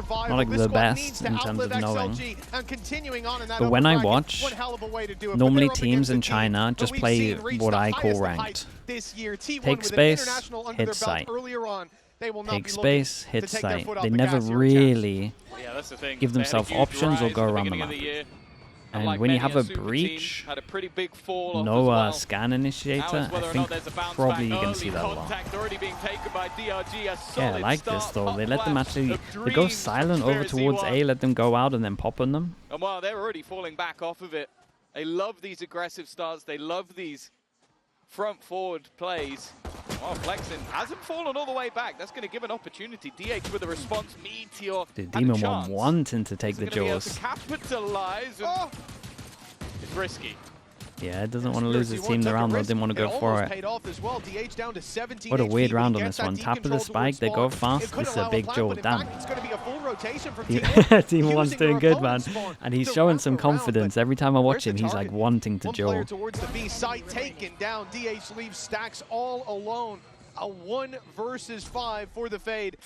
not like the best in terms of knowing. But when I watch, normally teams in China just play what I call ranked. Take space, hit site. Take space, hit site. They never really give themselves options or go around the map. And when you have a breach, no scan initiator, I think probably you're going to see that a lot. Yeah, I like this though. They let them actually, they go silent over towards A, let them go out and then pop on them. And wow, they're already falling back off of it. They love these aggressive starts. They love these front forward plays. Oh, Flexen hasn't fallen all the way back. That's going to give an opportunity. DH with a response. Meteor. The Demon One wanting to take the jaws. Capitalize. It's risky. Yeah, it doesn't want to lose his team the round though. Didn't want to go for it. What a weird round on this one. Tap of the spike, they go fast. This is a big jaw. Damn. Demon One's doing good, man. And he's showing some confidence. Every time I watch him, he's like wanting to jaw. Towards the B site, taken down. DH leaves Stacks all alone. A 1 versus 5 for the Fade.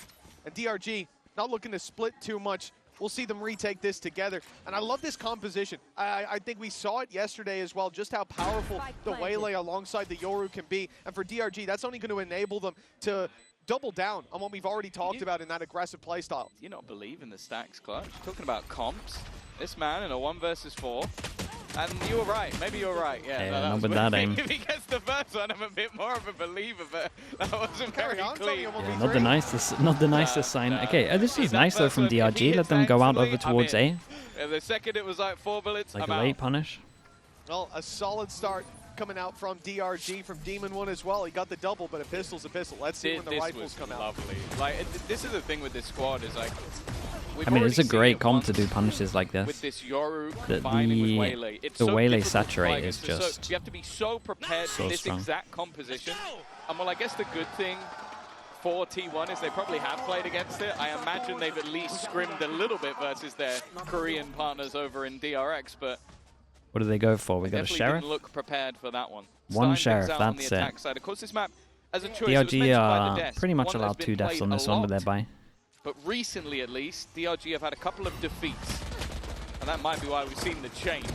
And DRG not looking to split too much. We'll see them retake this together. And I love this composition. I think we saw it yesterday as well, just how powerful the Waylay alongside the Yoru can be. And for DRG, that's only going to enable them to double down on what we've already talked about in that aggressive playstyle. Do you not believe in the Stacks clutch? Talking about comps, this man in a 1 versus 4. And you were right. Maybe you were right. Yeah, not with that aim. If he gets the first one, I'm a bit more of a believer, but that wasn't very clean. Yeah, not the nicest sign. Okay, this is nice though from DRG. Let them go out over towards A. The second it was like 4 bullets, like a late punish. Well, a solid start coming out from DRG, from Demon One as well. He got the double, but a pistol's a pistol. Let's see when the rifles come out. Like, this is the thing with this squad is like, I mean, it's a great comp to do punishes like this. With this Yoru the Waylay saturate is just you have to be so prepared for this exact composition. And well, I guess the good thing for T1 is they probably have played against it. I imagine they've at least scrimmed a little bit versus their Korean partners over in DRX, but what do they go for? We got a sheriff. Didn't look prepared for that one. One sheriff, that's it. Side. Of course, this map as a choice, DRG are pretty much allowed 2 deaths on this one with their buy. But recently, at least, DRG have had a couple of defeats. And that might be why we've seen the change.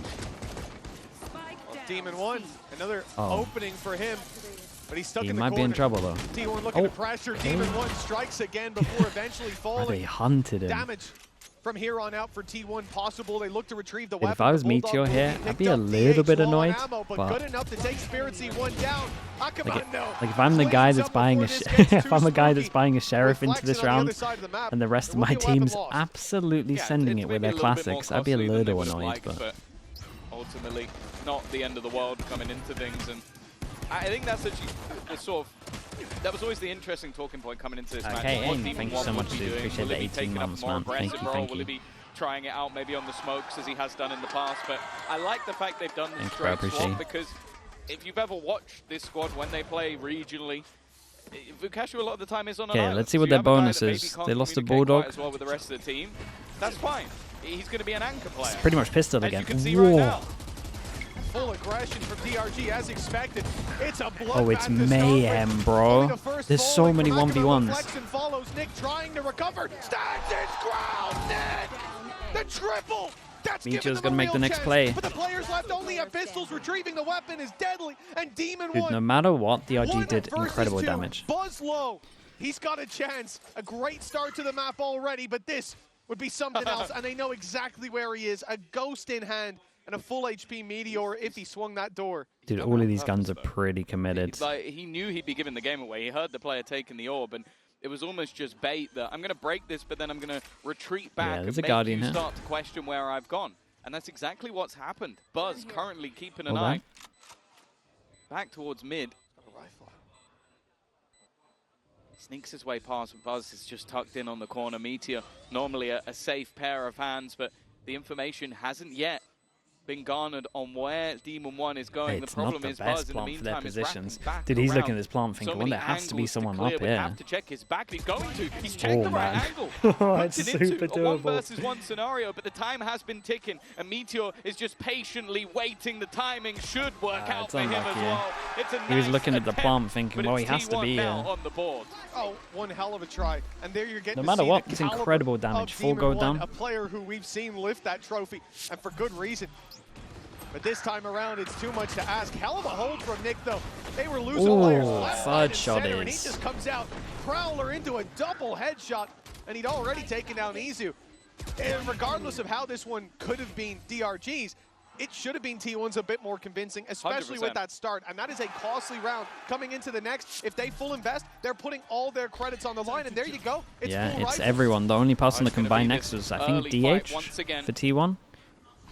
Well, Demon One, another opening for him. But he's stuck in the corner. He might be in trouble, though. T1 looking to pressure. Demon One strikes again before eventually falling. They hunted him. Damage from here on out for T1 possible. They look to retrieve the weapon. If I was Meteor here, I'd be a little bit annoyed. But good enough to take Spirit C1 down. Like if I'm the guy that's buying a if I'm a guy that's buying a sheriff into this round, and the rest of my team's absolutely sending it with their classics, I'd be a little annoyed. But ultimately, not the end of the world coming into things, and I think that's actually the sort of. That was always the interesting talking point coming into this match. Okay, thank you so much, dude. Appreciate the 18 months, man. Thank you. Will he be trying it out maybe on the smokes as he has done in the past? But I like the fact they've done this straight swap, because if you've ever watched this squad when they play regionally, Vukashu a lot of the time is on an island. Let's see what their bonus is. They lost a Bulldog. As well with the rest of the team. That's fine. He's going to be an anchor player. It's pretty much pistol again. As you can see right now. Full aggression from DRG as expected. It's a blood. Oh, it's mayhem, bro. There's so many 1v1s. Follows Nick trying to recover. Stands his ground. Nick, the triple. That's Meteor's gonna make the next play. But the players left only have pistols. Retrieving the weapon is deadly. And Demon One. No matter what, DRG did incredible damage. Buzz low. He's got a chance. A great start to the map already, but this would be something else. And they know exactly where he is. A ghost in hand. And a full HP Meteor if he swung that door. Dude, all of these guns are pretty committed. Like, he knew he'd be giving the game away. He heard the player taking the orb, and it was almost just bait that I'm going to break this, but then I'm going to retreat back and make you start to question where I've gone. And that's exactly what's happened. Buzz currently keeping an eye back towards mid. Sneaks his way past, but Buzz is just tucked in on the corner. Meteor, normally a safe pair of hands, but the information hasn't yet been garnered on where Demon 1 is going. It's the problem not the is best Buzz plant in the for their meantime positions. is Dude, he's around. looking at this plant thinking, well, there has to be someone up We here. have to check his back. He's going to. He's checked the right angle. It's Puts it super into a 1 doable. versus 1 scenario, but the time has been ticking, and Meteor is just patiently waiting. The timing should work out for him as well. It's a He was nice looking at the attempt, plant thinking, well, he has to be here. on the board. Oh, one hell of a try. And there you're getting No matter what, the it's incredible damage. Full go down. A player who we've seen lift that trophy, and for good reason. But this time around, it's too much to ask. Hell of a hold from Nick, though. They were losing players left, right, and center, and he just comes out, Prowler into a double headshot, and he'd already taken down Izu. And regardless of how this one could have been DRG's, it should have been T1's a bit more convincing, especially 100%. with that start. And that is a costly round coming into the next. If they full invest, they're putting all their credits on the line, and there you go. It's yeah, it's everyone. The only person that can buy next was, I think, DH for T1.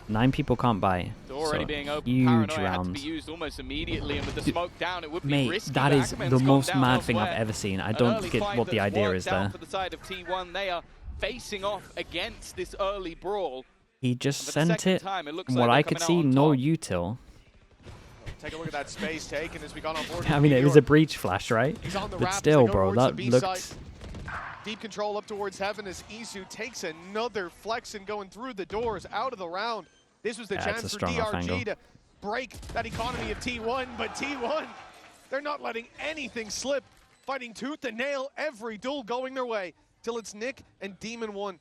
9 people can't buy. It's already so being open. huge Paranoia round. had to be used almost immediately, and with the smoke down, it would be Mate, risky. that is the most mad thing I've elsewhere. ever seen. I don't get what the idea is there. For the side of T1, they are facing off against this early brawl. He just sent it. Time, it From what I could see, no util. Take a look at that space taken as we got on board. I mean, it was a breach flash, right? But still, bro, that looked... Deep control up towards heaven as Izu takes another flex and going through the doors out of the round. This was the chance for DRG to break that economy of T1, but T1, they're not letting anything slip. Fighting tooth and nail, every duel going their way, till it's Nick and Demon 1.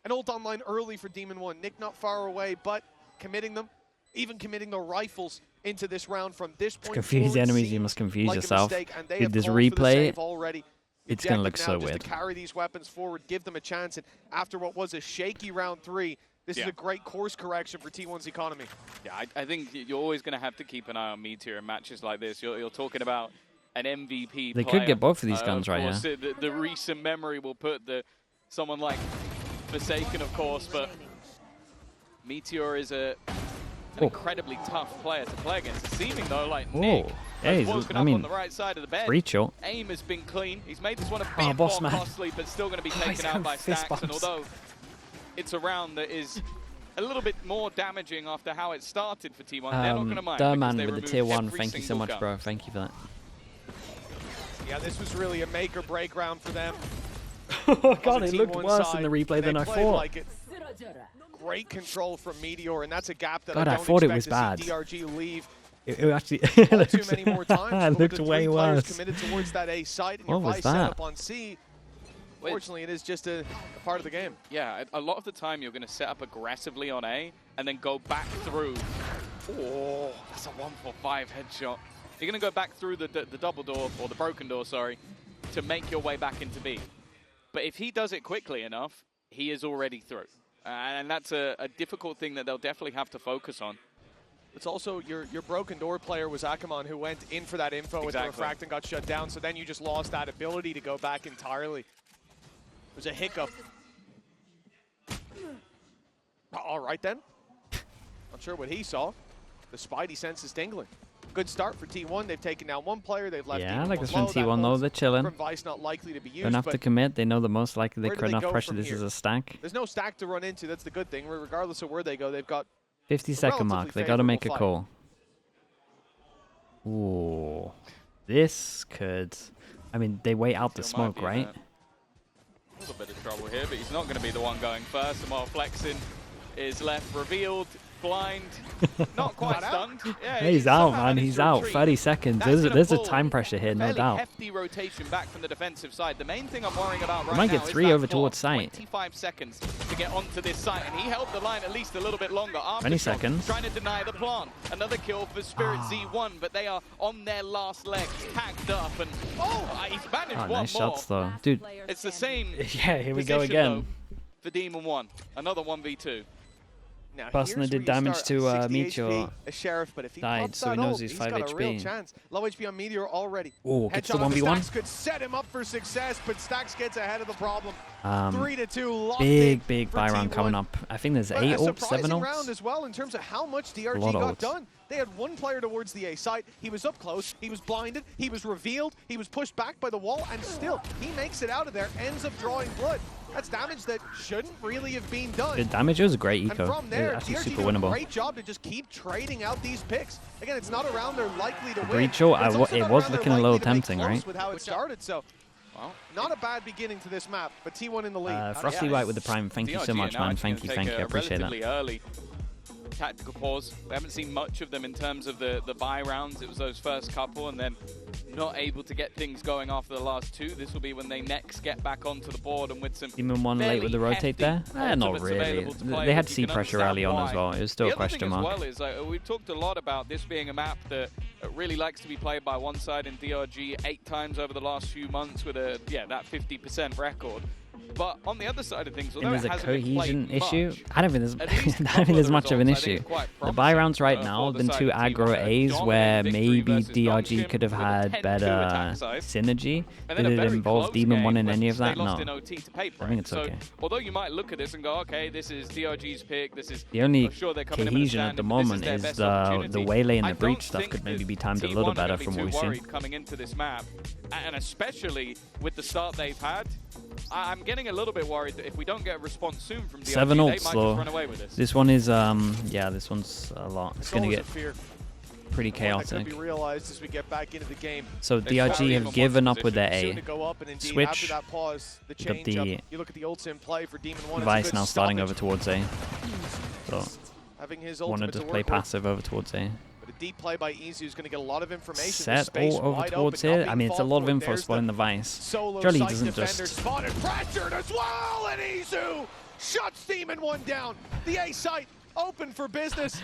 An ult online early for Demon 1. Nick not far away, but committing them, even committing the rifles into this round from this point. To confuse the enemies, you must confuse yourself. With this replay, it's going to look so weird. To carry these weapons forward, give them a chance, and after what was a shaky round 3, this is a great course correction for T1's economy. Yeah, I think you're always going to have to keep an eye on Meteor in matches like this. You're talking about an MVP They player. could get both of these guns right here. The recent memory will put someone like Forsaken, of course, but Meteor is an incredibly tough player to play against. Seeming, though, like Nick has woken up on the right side of the bed. Aim has been clean. He's made this one a bit more costly, but still going to be taken out by Stacks. And although it's a round that is a little bit more damaging after how it started for T1, they're not going to mind. Durman with the tier 1, thank you so much, bro. Thank you for that. Yeah, this was really a make or break round for them. Oh god, it looked worse in the replay than I thought. Like great control from Meteor, and that's a gap that God, I I don't thought it expect was to bad. see DRG leave. It actually too many more times. It looked way worse. Committed towards that A site, and what was that? Set up on C. Fortunately, it is just a part of the game. Yeah, a lot of the time you're going to set up aggressively on A and then go back through. Oh, that's a 1 for 5 headshot. You're going to go back through the double door, or the broken door, sorry, to make your way back into B. But if he does it quickly enough, he is already through. And that's a difficult thing that they'll definitely have to focus on. It's also your broken door player was Akamon, who went in for that info with the refract and got shut down, so then you just lost that ability to go back entirely. It was a hiccup. All right then. Not sure what he saw. The Spidey sense is tingling. Good start for T1. They've taken down 1 player. They've left I like this from T1 though. They're chilling. From Vice not likely to be used. Don't have to commit. They know the most likely they could not pressure this here? as a stack. There's no stack to run into. That's the good thing. Regardless of where they go, they've got 50-second mark. They got to make a call. Ooh, this could. I mean, they wait out the smoke, right? A little bit of trouble here, but he's not going to be the one going first. And while flexing is left revealed, blind, not quite stunned. Yeah, he's out, man. He's out. 30 seconds. There's a time pressure here, no doubt. Hefty rotation back from the defensive side. The main thing I'm worrying about right now might get 3 over towards site. 25 seconds to get onto this site, and he held the line at least a little bit longer. 20 seconds. Trying to deny the plant. Another kill for Spirit Z1, but they are on their last leg, tagged up, and he's managed one nice more. shots though, dude. It's the same. Yeah, here we go again. Though, for Demon 1, another 1v2. Now, person that did damage to Meteor a sheriff, but if he died, so he knows he's 5 got a real HP. chance. Low HP on Meteor already. Oh, gets the 1v1. Stacks could set him up for success, but Stacks gets ahead of the problem. 3-2, big buy round coming up. I think there's 8 ults, 7 ults. Round as well in terms of how much DRG got done. They had 1 player towards the A site. He was up close. He was blinded. He was revealed. He was pushed back by the wall, and still he makes it out of there. Ends up drawing blood. That's damage that shouldn't really have been done. The damage was a great eco. And from there, it was actually DRG super doing winnable. A great job to just keep trading out these picks. Again, it's not a round they're likely to win. Breach, it was looking a little tempting, right? With how it started, so well, not a bad beginning to this map, but T1 in the lead. Frosty White with the prime. Thank you so much, man. Thank you. I appreciate that. Early tactical pause. We haven't seen much of them in terms of the buy rounds. It was those first couple, and then not able to get things going after the last two. This will be when they next get back onto the board, and with some Demon 1 late with the rotate there? Not really. They had C pressure early on as well. It was still a question mark. The other thing as well is we've talked a lot about this being a map that really likes to be played by one side in DRG 8 times over the last few months with that 50% record. But on the other side of things, although there's a cohesion issue, much, I don't think there's much of an issue. The buy rounds right now have been 2 aggro A's where maybe DRG could have had better synergy. Did it involve Demon 1 in any of that? No. I think it's okay. Although you might look at this and go, okay, this is DRG's pick, this is the only cohesion at the moment is the Waylay and the Breach stuff could maybe be timed a little better from what we've seen. Coming into this map, and especially with the start they've had, I'm getting a little bit worried that if we don't get a response soon from DRG, 7 they ults might just run away with this. This one is, yeah, this one's a lot. It's going to get pretty chaotic. Be realized as we get back into the game. So DRG have given up with their A. After Switch. that pause, the change up. You look at the ults in play for Demon 1. Vice now starting over towards A. So having his wanted to play passive over towards A. But a deep play by Izu is going to get a lot of information. Set all over towards here. I mean, it's a lot of info spotting the Vice. Surely he doesn't just... Spotted, pressured as well, and Izu shuts Demon 1 down. The A site open for business.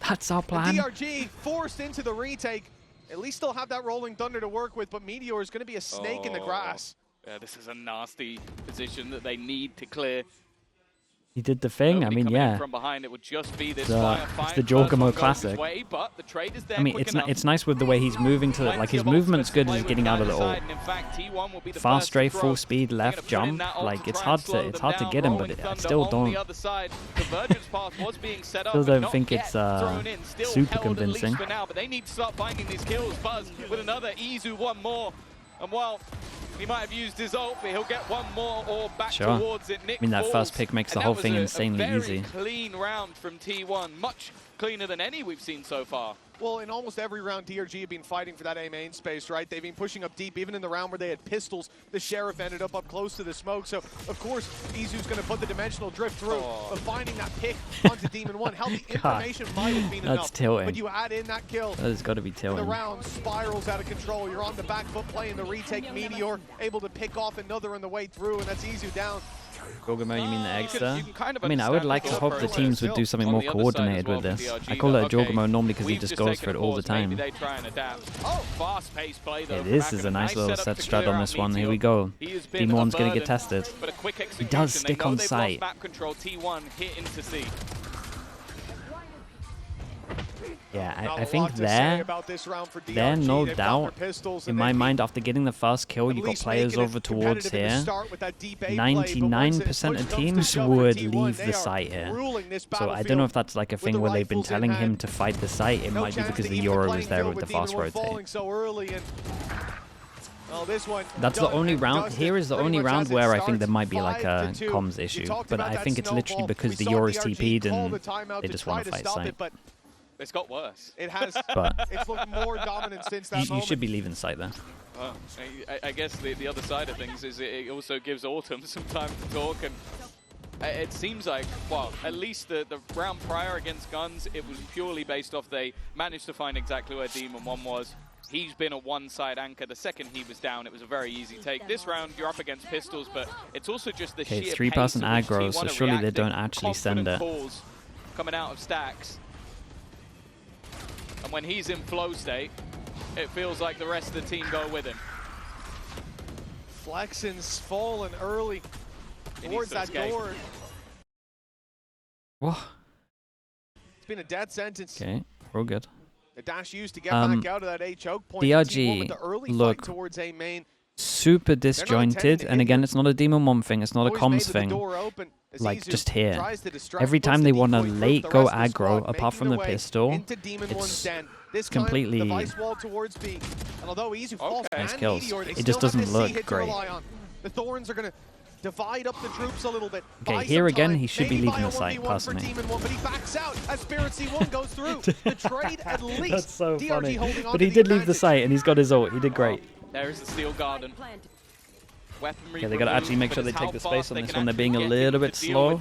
That's our plan. And DRG forced into the retake. At least they'll have that rolling thunder to work with, but Meteor is going to be a snake in the grass. Yeah, this is a nasty position that they need to clear. He did the thing. I mean, yeah. From behind, it would just be this it's the Jorgamo classic. But the trade is there. I mean, it's nice with the way he's moving to like his movement's good as he's getting out of the ult. Fast strafe, full speed, left jump. Like it's hard to get him, but I still don't. Still don't think it's super convincing. But they need to start finding these kills. Buzz with another Izu, one more, and while he might have used his ult, but he'll get one more or back towards it. Nick, I mean, that first pick makes the whole thing insanely easy. Clean round from T1, much cleaner than any we've seen so far. Well, in almost every round, DRG have been fighting for that A main space, right? They've been pushing up deep. Even in the round where they had pistols, the Sheriff ended up close to the smoke. So, of course, Izu's going to put the dimensional drift through. But finding that pick onto Demon 1, how the information might have been enough. That's tilting. But you add in that kill. That has got to be tilting. The round spirals out of control. You're on the back foot playing the retake. Meteor able to pick off another on the way through, and that's Izu down. Jorgamo, you mean the eggs there? I mean, I would like to hope the teams would do something more coordinated with this. I call it a Jorgamo normally because he just goes for it all the time. Yeah, this is a nice little set strat on this one. Here we go. Demon 1's going to get tested. He does stick on sight. Yeah, I think there, no doubt, in my mind, after getting the first kill, you got players over towards here. 99% of teams would leave the site here. So I don't know if that's like a thing where they've been telling him to fight the site. It might be because the Euro is there with the fast rotate. That's the only round. Here is the only round where I think there might be like a comms issue. But I think it's literally because the Euro's TP'd and they just want to fight site. It's got worse. It has. But it's looked more dominant since that moment. You should be leaving site there. Well, I guess the other side of things is it also gives Autumn some time to talk, and it seems like, well, at least the round prior against Guns, it was purely based off they managed to find exactly where Demon 1 was. He's been a one-side anchor. The second he was down, it was a very easy take. This round, you're up against pistols, but it's also just the sheer 3-person aggro, so surely they don't actually send it. Coming out of stacks. And when he's in flow state, it feels like the rest of the team go with him. Flexen's fallen early towards that door. What? It's been a dead sentence. Okay, we're all good. The dash used to get back out of that A choke point. DRG look towards A main. Super disjointed, and again, it's not a Demon 1 thing, it's not a comms thing. Like, just here. Every time they want to late go aggro, apart from the pistol, it's completely nice kills. It just doesn't look great. The Thorns are going to divide up the troops a little bit. Okay, here again, he should be leaving the site, personally. But he backs out as Spirit C1 goes through. The trade at least. That's so DRG funny. holding on But to he the did leave the advantage. site, and he's got his ult. He did great. There is the Steel Garden. Weaponry Okay, they got to actually make sure they take the space on this one. They're being a little bit slow.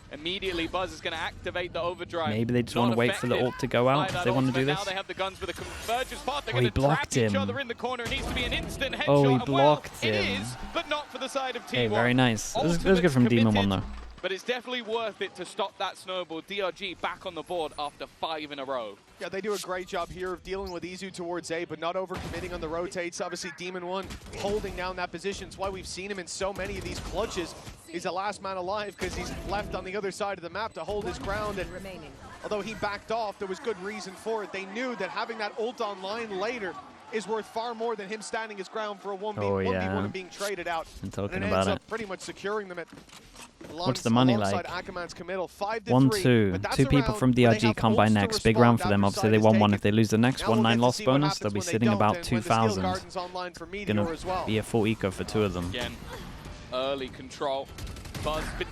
Immediately, Buzz is going to activate the overdrive. Maybe they just want to wait for the ult to go out if they want to do this. Now they have the guns with a convergence path. They're Oh, he going to trap blocked each him. other in the corner. It needs to be an instant headshot. Oh, he And blocked well, him. It is, but not for the side of T1. Okay, very nice. This was good from Demon 1, though. But it's definitely worth it to stop that snowball. DRG back on the board after 5 in a row. Yeah, they do a great job here of dealing with Izu towards A, but not overcommitting on the rotates. Obviously, Demon 1 holding down that position. It's why we've seen him in so many of these clutches. He's the last man alive because he's left on the other side of the map to hold his ground. And although he backed off, there was good reason for it. They knew that having that ult online later is worth far more than him standing his ground for a 1v1 and being traded out. I'm talking and it about ends it. up pretty much securing them at What's the money like? Committal, 5-3, 1-2. 2 people from DRG come by next. Big round for them. Obviously, they won one. If they lose the next, 1-9 loss bonus. They'll be sitting about 2,000. Gonna be a full eco for 2 of them. Again, early control.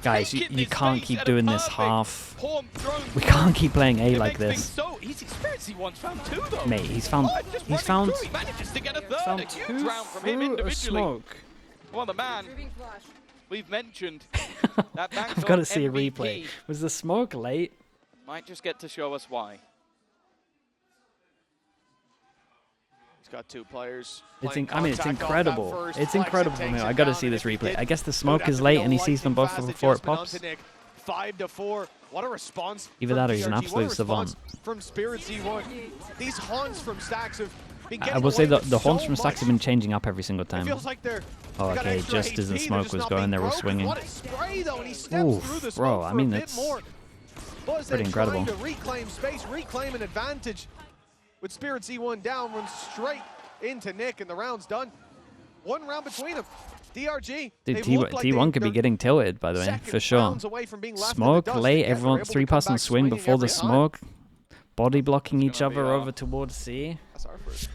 Guys, you can't keep doing this half. We can't keep playing A like this. So easy. Once found 2 though. Mate, he's found 2 through a smoke. Well, the man we've mentioned. That I've got to see a replay. Was the smoke late? Might just get to show us why. He's got 2 players. It's incredible. It's incredible from him. I got to see this replay. I guess the smoke is late and he sees them both before it pops. 5-4. What a response. Either that or he's an absolute savant. From Spirit C1. These haunts from Stacks have been I will say the haunts from Stacks have been changing up every single time. Oh, okay, just as the smoke was going, they were swinging. Ooh, bro, I mean, it's pretty incredible. To reclaim space, reclaim an advantage. With Spirit C1 down, runs straight into Nick, and the round's done. 1 round between them. DRG. Dude, T1 could be getting tilted, by the way, for sure. Smoke late, everyone 3-person swing before the smoke. Body blocking each other over towards C. That's our first.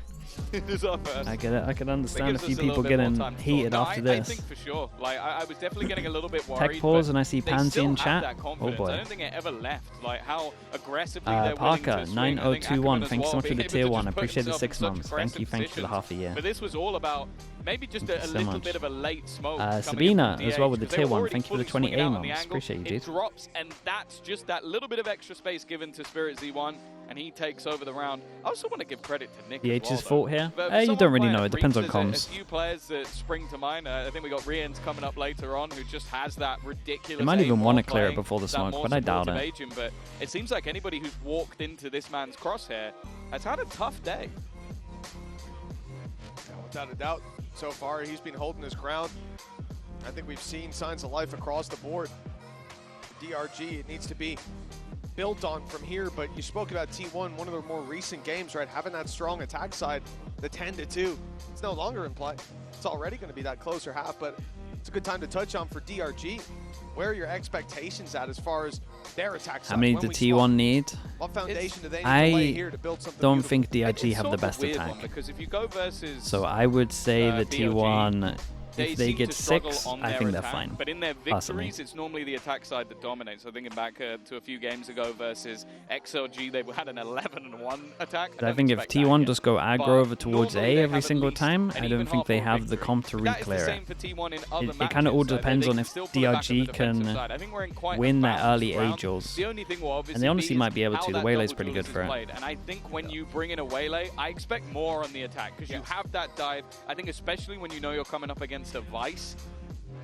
I get it. I can understand a few people getting heated after this. I think for sure. Like I was definitely getting a little bit worried. Tech pause and I see Pansy in chat. Oh boy. I don't think it ever left. Like how aggressively they're Parker 9021. Thanks so much for the tier 1. I I appreciate the 6 months. Thank you for the half a year. But this was all about maybe just a little bit of a late smoke. Sabina as well with the tier 1. Thank you for the 28 months. Appreciate you, dude. It drops, and that's just that little bit of extra space given to Spirit Z1, and he takes over the round. I also want to give credit to Nick. DH's fault here. You don't really know. It depends on comms. A few players that spring to mind. I think we got Rian's coming up later on, who just has that ridiculous. They might even want to clear it before the smoke, but I doubt it. Agent, but it seems like anybody who's walked into this man's crosshair has had a tough day. Without a doubt, so far he's been holding his ground. I think we've seen signs of life across the board. DRG, it needs to be built on from here, but you spoke about T1, one of the more recent games, right? Having that strong attack side, the 10-2, it's no longer in play. It's already going to be that closer half, but it's a good time to touch on for DRG. Where are your expectations at as far as their attack side? How many did T1 need? What foundation do they need to lay here to build something don't beautiful? think DRG have the best attack. Because if you go versus so I would say the T1, if they get 6, I think they're fine. But in their victories, it's normally the attack side that dominates. So thinking back to a few games ago versus XLG, they had an 11-1 attack. I think if T1 just go aggro over towards A every single time, I don't think they have the comp to re-clear it. It kind of all depends on if DRG can win their early A-Jules. And they honestly might be able to. The Waylay's pretty good for it. And I think when you bring in a Waylay, I expect more on the attack because you have that dive. I think especially when you know you're coming up against a Vice,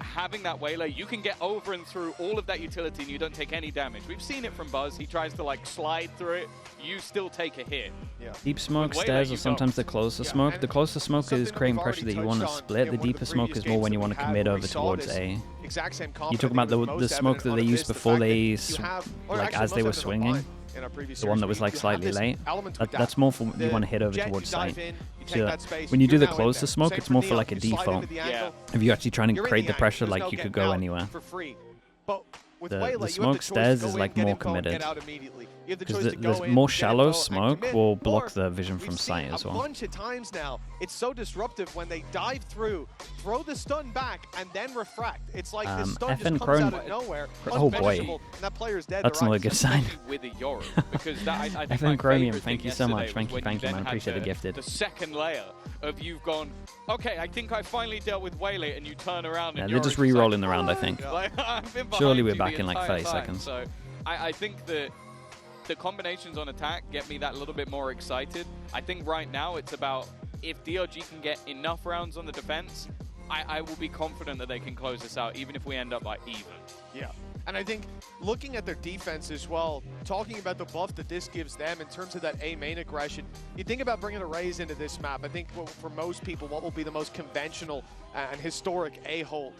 having that Waylay, you can get over and through all of that utility and you don't take any damage. We've seen it from Buzz. He tries to like slide through it. You still take a hit. Yeah. Deep smoke, stairs, or sometimes the closer smoke. The closer smoke is creating pressure that you want to split. The deeper smoke is more when you want to commit over towards A. You talk about the smoke that they used before they, like as they were swinging. The one that was like slightly late. That's more for you want to hit over towards site. So when you do the closer smoke, it's more for like a default. If you're actually trying to create the pressure, like you could go anywhere. But With the Waylay, smoke stairs is like more committed. Because the more shallow smoke will block the vision from sight as well. A bunch of times now, it's so disruptive when they dive through, throw the stun back, and then refract. It's like the stun just comes out of nowhere. Oh boy, and that player's dead. That's not a good sign. With a Yoru, because that, I think FN Chromium, thank you so much. Thank you, man. I appreciate the gifted. The second layer of you've gone, okay, I think I finally dealt with Waylay, and you turn around and they're just re-rolling the round, I think. Like, Surely we're back in like 30 seconds. So I think that the combinations on attack get me that little bit more excited. I think right now it's about if DRG can get enough rounds on the defense, I will be confident that they can close this out, even if we end up like even. Yeah. And I think looking at their defense as well, talking about the buff that this gives them in terms of that A main aggression, you think about bringing a Raze into this map. I think for most people, what will be the most conventional and historic A hold.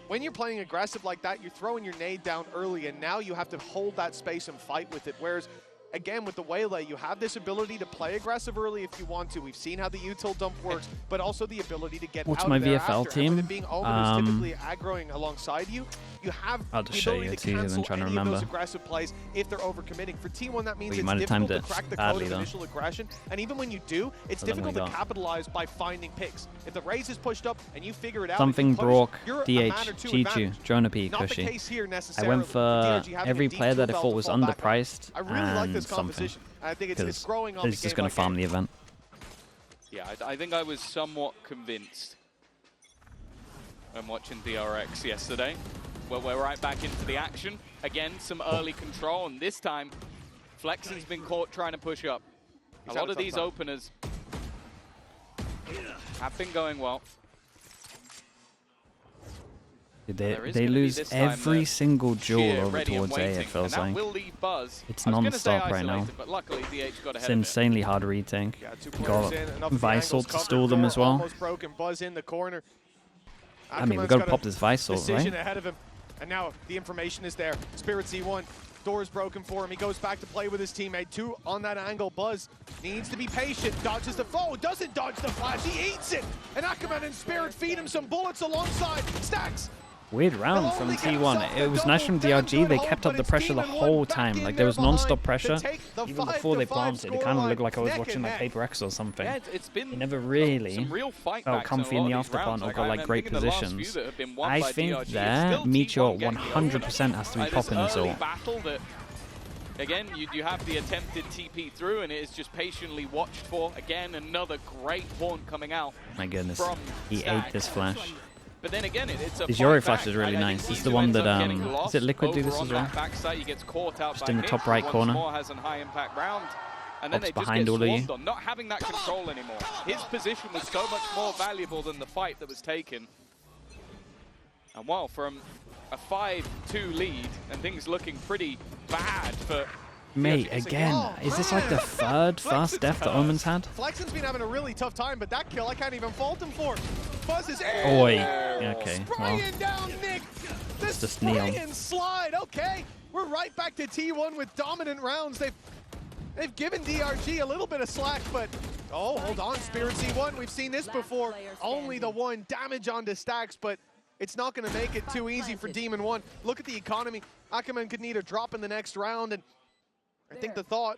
When you're playing aggressive like that, you're throwing your nade down early, and now you have to hold that space and fight with it. Whereas, again, with the Waylay, you have this ability to play aggressive early if you want to. We've seen how the util dump works, but also the ability to get What's out my of there VFL after. team? And with it being Omen who's typically aggroing alongside you, you have I'll the just show you. ability It's to easier cancel than trying to any of remember. those aggressive plays if they're overcommitting. For T1, that means Well, you it's might have difficult timed to it crack the badly, code of though. initial aggression, and even when you do, it's But then we difficult to got- capitalize by finding picks. If the Raze is pushed up and you figure it out, Something and you broke you're a DH, man or two Chichu, advantage. Jonapi, Not the Kushi. case here I necessarily. went for DRG having every a deep player that I tool thought belt was to fall back on. underpriced I really like this and something. composition. I think it's Because growing on they're the just game going by to farm game. the event. Yeah, I think I was somewhat convinced when watching DRX yesterday. Well, we're right back into the action. Again, some early control, and this time, Flexen's been caught trying to push up. A lot of these openers have been going well. They lose every single duel over towards A, it feels like. It's non-stop right now. But luckily, DH got ahead It's of it. insanely hard retake. Yeah, two Got players in, enough of the Visal angles to covered, stall them door as well. Almost broken, Buzz in the corner. I mean, we've Ackerman's got to got pop a this Visal, decision right? ahead of him, and now the information is there. Spirit C1, door's broken for him. He goes back to play with his teammate. Two on that angle. Buzz needs to be patient. Dodges the foe. Doesn't dodge the flash. He eats it. And Ackerman and Spirit feed him some bullets alongside. Stacks. Weird round from T1. It was nice from DRG. They kept up the pressure the whole time. Like, there was non-stop pressure. Even before they planted, it kind of looked like I was watching like Paper X or something. Yeah, it's been They never really some real fight felt backs in a comfy in lot the of these after rounds. plant or got like great thinking the last few positions. that have been won I by think DRG, it's there, still Meteor T1 getting 100% has to be this popping this early all. battle that, again, you have the attempted TP through, and it is just patiently watched for. Again, another great horn coming out. My goodness, from he Stag. ate this flash. But then again, it's a His fight Yori back. flash is really I nice. think This is the T2 one ends that, up getting lost is it Liquid do over this on as well? that backside. He gets caught out Just by in the Nick, top who right once corner. more has a high impact round. And then Pops they just behind get all of you. swarmed on, not having that control anymore. His position was so much more valuable than the fight that was taken. And well, from a 5-2 lead, and things looking pretty bad for... Mate, again, is this like the third fast death that Omen's had? Flexen's been having a really tough time, but that kill I can't even fault him for. Buzz is Oi. Okay, well, spraying down Nick. This just spray Neon. and slide. Okay, we're right back to T1 with dominant rounds. They've given DRG a little bit of slack, but oh, hold on, Spirit C1. We've seen this before. Only the one damage onto Stacks, but it's not going to make it too easy for Demon 1. Look at the economy. Ackerman could need a drop in the next round, and I think the thought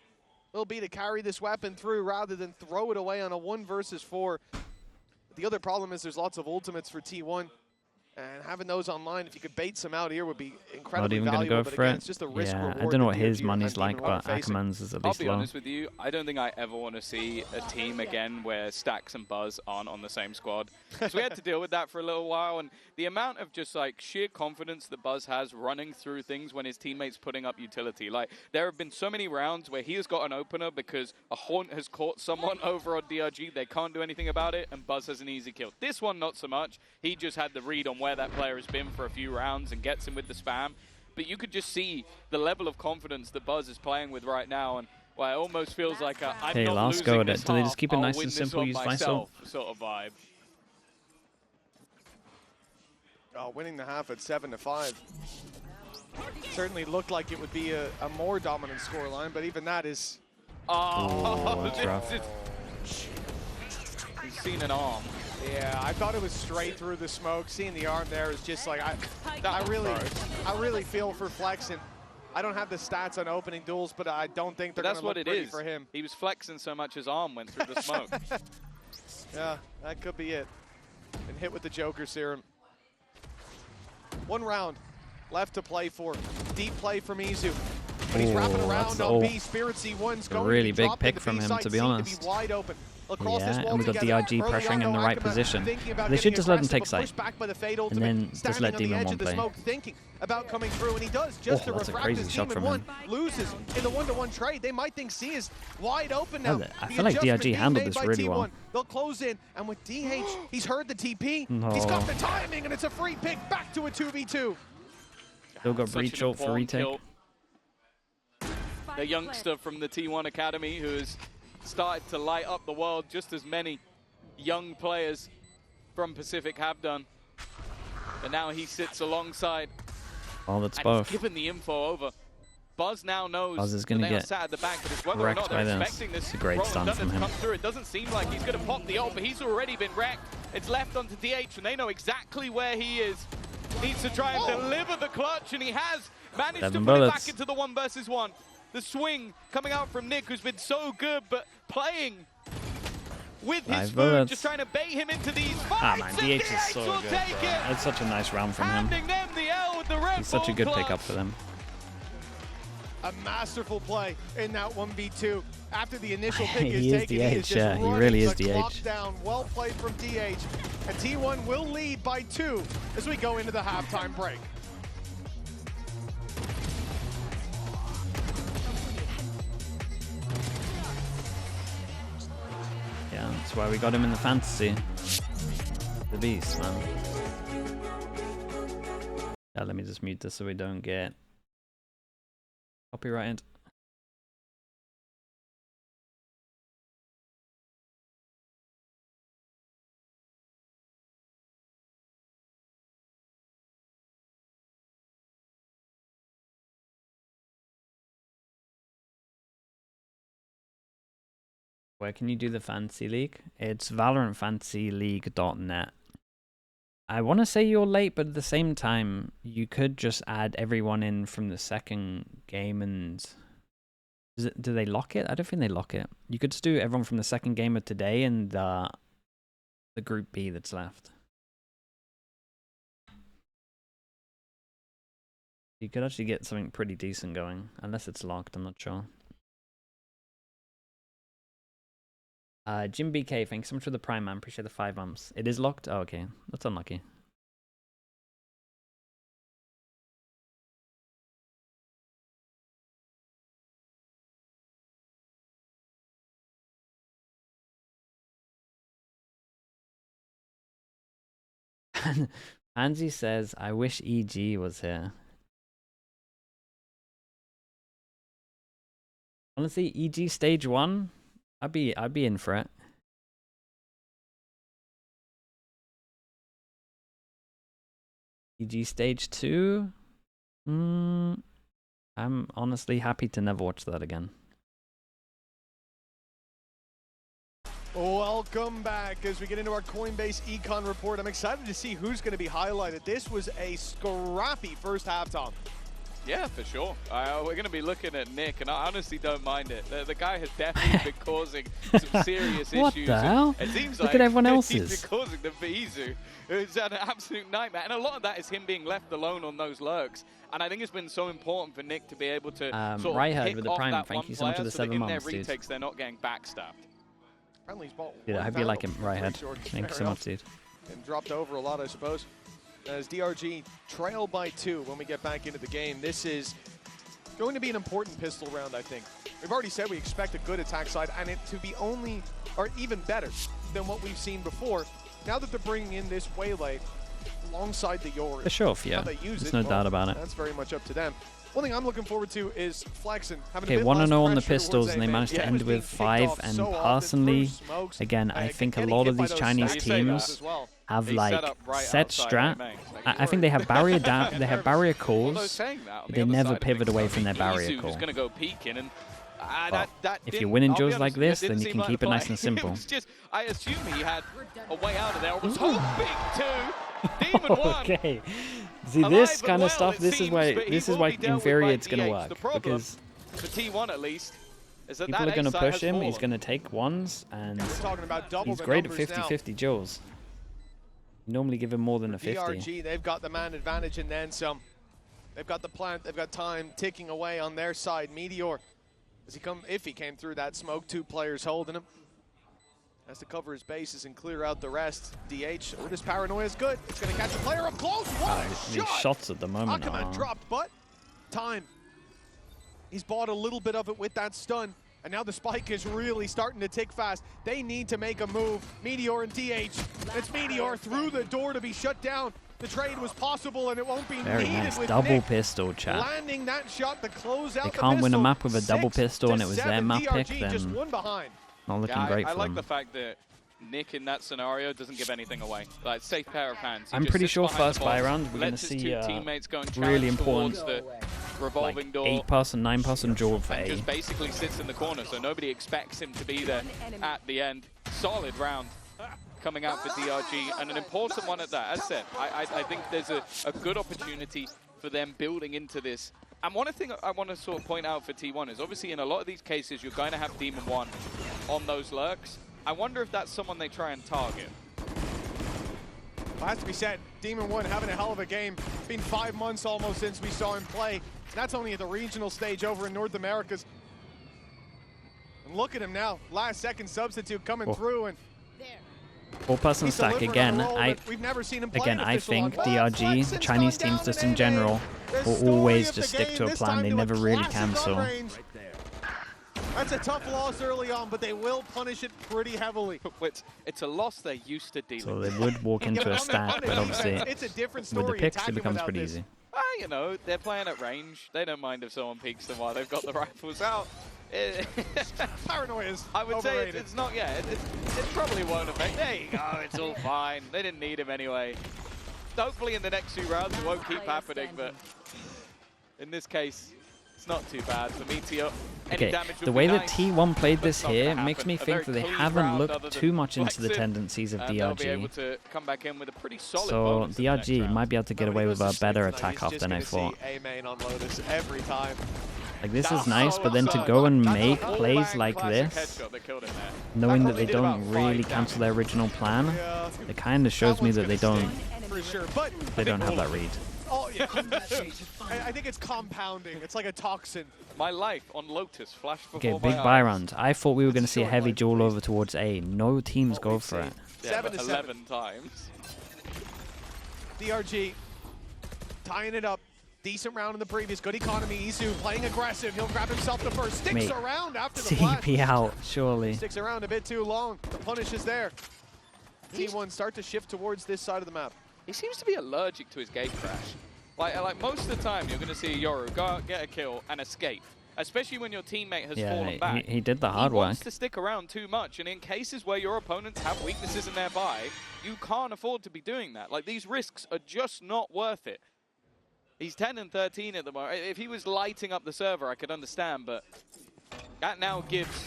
will be to carry this weapon through rather than throw it away on a 1 versus 4. The other problem is there's lots of ultimates for T1, and having those online, if you could bait some out here, would be incredibly not even valuable. going to go But for again, it. it's just a risk Yeah, I reward don't know what that his DRG money's and like, Demon 1 but are facing. Ackerman's is at I'll least be low. honest with you, I don't think I ever want to see a team again where Stacks and Buzz aren't on the same squad. So we had to deal with that for a little while, and the amount of just like sheer confidence that Buzz has running through things when his teammates putting up utility. Like, there have been so many rounds where he has got an opener because a Haunt has caught someone over on DRG, they can't do anything about it, and Buzz has an easy kill. This one, not so much. He just had the read on where that player has been for a few rounds and gets him with the spam. But you could just see the level of confidence that Buzz is playing with right now, and well, it almost feels like a I'm Okay, not last losing go at this it. Do they just half, keep it I'll nice win and this simple, one use Visal? myself sort of vibe. Winning the half at 7-5. Certainly looked like it would be a more dominant scoreline, but even that is... Oh, that's rough. We've seen an arm. Yeah, I thought it was straight through the smoke. Seeing the arm there is just like, I really feel for Flexen. I don't have the stats on opening duels, but I don't think they're going to look pretty for him. He was flexing so much his arm went through the smoke. Yeah, that could be it. And hit with the Joker Serum. 1 round left to play for. Deep play from Izu. But he's wrapping around on B. Spirit C1's going a really big pick from him, to be honest. Wide open. Yeah, and we got DRG pressuring in the right position. They should just let him take site, and then just let Demon 1 play. Thinking about coming through, and he does just to that's a refract crazy his shot Demon from 1. him. Loses in the 1-to-1 trade. They might think C is wide open now. I feel like DRG handled this really well. They'll close in, and with DH, he's heard the TP. He's got the timing, and it's a free pick back to a 2v2. Still got breach ult for retake. The youngster from the T1 Academy who has started to light up the world just as many young players from Pacific have done. And now he sits alongside. Oh, that's and both. He's given the info over. Buzz now knows Buzz is going to get sat at the back, but it's whether or not they're expecting this. It's a great stun from him. It doesn't seem like he's going to pop the ult, but he's already been wrecked. It's left onto DH, and they know exactly where he is. Needs to try and deliver the clutch, and he has managed to put it back into the 1 versus 1. The swing coming out from Nick, who's been so good, but playing with his food, just trying to bait him into these fights. Ah man, DH is so good, bro. That's such a nice round from him. He's such a good pickup for them. A masterful play in that 1v2. After the initial pick he is DH, yeah, he really is DH. Down. Well played from DH. And T1 will lead by 2 as we go into the halftime break. Yeah, that's why we got him in the fantasy. The beast, man. Yeah, let me just mute this so we don't get copyrighted. Where can you do the Fantasy League? It's ValorantFantasyLeague.net. I want to say you're late, but at the same time, you could just add everyone in from the second game and... do they lock it? I don't think they lock it. You could just do everyone from the second game of today and the Group B that's left. You could actually get something pretty decent going, unless it's locked, I'm not sure. Jim BK, thanks so much for the Prime, man. Appreciate the 5 months. It is locked? Oh, okay. That's unlucky. Pansy says, I wish EG was here. Honestly, EG stage 1? I'd be in for it. EG stage 2? I'm honestly happy to never watch that again. Welcome back as we get into our Coinbase Econ report. I'm excited to see who's going to be highlighted. This was a scrappy first half, Tom. Yeah, for sure. We're going to be looking at Nick, and I honestly don't mind it. The guy has definitely been causing some serious what issues. What the hell? It seems Look like at everyone else's. He's been causing them for Izu. It's an absolute nightmare. And a lot of that is him being left alone on those lurks. And I think it's been so important for Nick to be able to sort of pick with the off Prime. that Thank one you so much for the 7 months, in their dude. retakes, they're not getting backstabbed. Dude, I hope you like him, Righthead. Thank you so much, dude. And dropped over a lot, I suppose. As DRG trail by 2 when we get back into the game. This is going to be an important pistol round, I think. We've already said we expect a good attack side, and it to be only, or even better than what we've seen before. Now that they're bringing in this Waylay alongside the Yoru. For sure, yeah. There's no doubt about it. That's very much up to them. One thing I'm looking forward to is Flexen. Okay, 1-0 on the pistols, and they managed to end with 5. And personally, again, I think a lot of these Chinese teams have like set strat. I think they have barrier down, they have barrier calls. They never pivot away from their barrier call. Going to go peeking, and If you're winning duels like this, then you can keep it nice and simple. I assume he had a way out of there. It was hoping to. Demon won. Okay. See, this kind of stuff, this is why in theory it's going to work. Because for T1 at least, people are going to push him, he's going to take ones, and he's great at 50-50 duels. You normally give him more than a 50. DRG, they've got the man advantage and then some. They've got the plant, they've got time ticking away on their side. Meteor, if he came through that smoke, 2 players holding him. Has to cover his bases and clear out the rest. DH, this paranoia is good. It's going to catch a player up close. What a these shots at the moment are dropped, but time. He's bought a little bit of it with that stun. And now the spike is really starting to tick fast. They need to make a move. Meteor and DH. It's Meteor through the door to be shut down. The trade was possible and it won't be very needed nice with double Nick pistol, chat. Landing that shot to close out they can't win a map with a double pistol and it was their map DRG pick, then just one behind. Not looking great for I like them. the fact that Nick in that scenario doesn't give anything away. Like, safe pair of hands. I'm pretty sure first buy round we're going to see really important revolving door. 8-person, 9-person duel for A. Just basically sits in the corner, so nobody expects him to be there at the end. Solid round coming out for DRG, and an important one at that. As said, I think there's a good opportunity for them building into this. And one thing I want to sort of point out for T1 is obviously in a lot of these cases you're going to have Demon 1 on those lurks. I wonder if that's someone they try and target. Well, has to be said, Demon 1 having a hell of a game. It's been 5 months almost since we saw him play. And that's only at the regional stage over in North Americas. And look at him now, last second substitute coming through, and 4-person stack again. I think DRG, the Chinese teams just in general, will always just stick to a plan. They never really cancel. That's a tough loss early on, but they will punish it pretty heavily. It's a loss they're used to dealing with. So they would walk into a stack, but obviously it's a different story. with the picks it becomes pretty easy. You know, they're playing at range. They don't mind if someone peeks them while they've got the rifles out. Paranoia is I would overrated. say it's not, it probably won't affect. There you go, it's all fine. They didn't need him anyway. Hopefully in the next few rounds it won't keep happening, but in this case, it's not too bad for Meteor. Okay, the way that T1 played this here makes me think that they haven't looked too much into the tendencies of DRG. So DRG might be able to get away with a better attack off than I thought. Like, this is nice, but then to go and make plays like this, knowing that they don't really cancel their original plan, it kind of shows me that they don't have that read. Oh, yeah. I think it's compounding. It's like a toxin. My life on Lotus flashed before Okay, big buy round. I thought we were going to see a heavy duel over towards A. No teams go for it. 7 to 11 times. DRG tying it up. Decent round in the previous. Good economy. Isu playing aggressive. He'll grab himself the first. Sticks around after the flash. TP out, surely. Sticks around a bit too long. The punish is there. T1 start to shift towards this side of the map. He seems to be allergic to his gate crash. Like most of the time, you're going to see Yoru go out, get a kill, and escape. Especially when your teammate has fallen back. He did the hard work. He wants to stick around too much, and in cases where your opponents have weaknesses in their buy, you can't afford to be doing that. Like, these risks are just not worth it. He's 10 and 13 at the moment. If he was lighting up the server, I could understand, but that now gives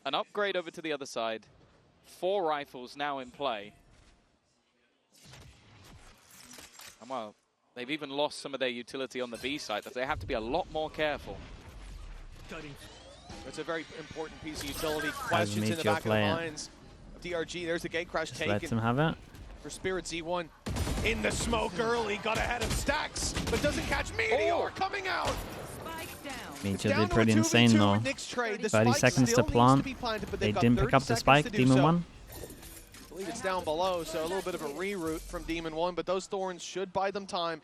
an upgrade over to the other side. 4 rifles now in play. And well, they've even lost some of their utility on the B side, that they have to be a lot more careful. That's a very important piece of utility. Questions in the back of the minds of DRG. There's the gate crash taken. Let him have it. For Spirit Z1. In the smoke early, got ahead of Stacks, but doesn't catch Meteor coming out. Meteor did pretty insane though. 30 seconds to plant. They didn't pick up the spike, Demon 1. I believe it's down below, so a little bit of a reroute from Demon 1, but those Thorns should buy them time.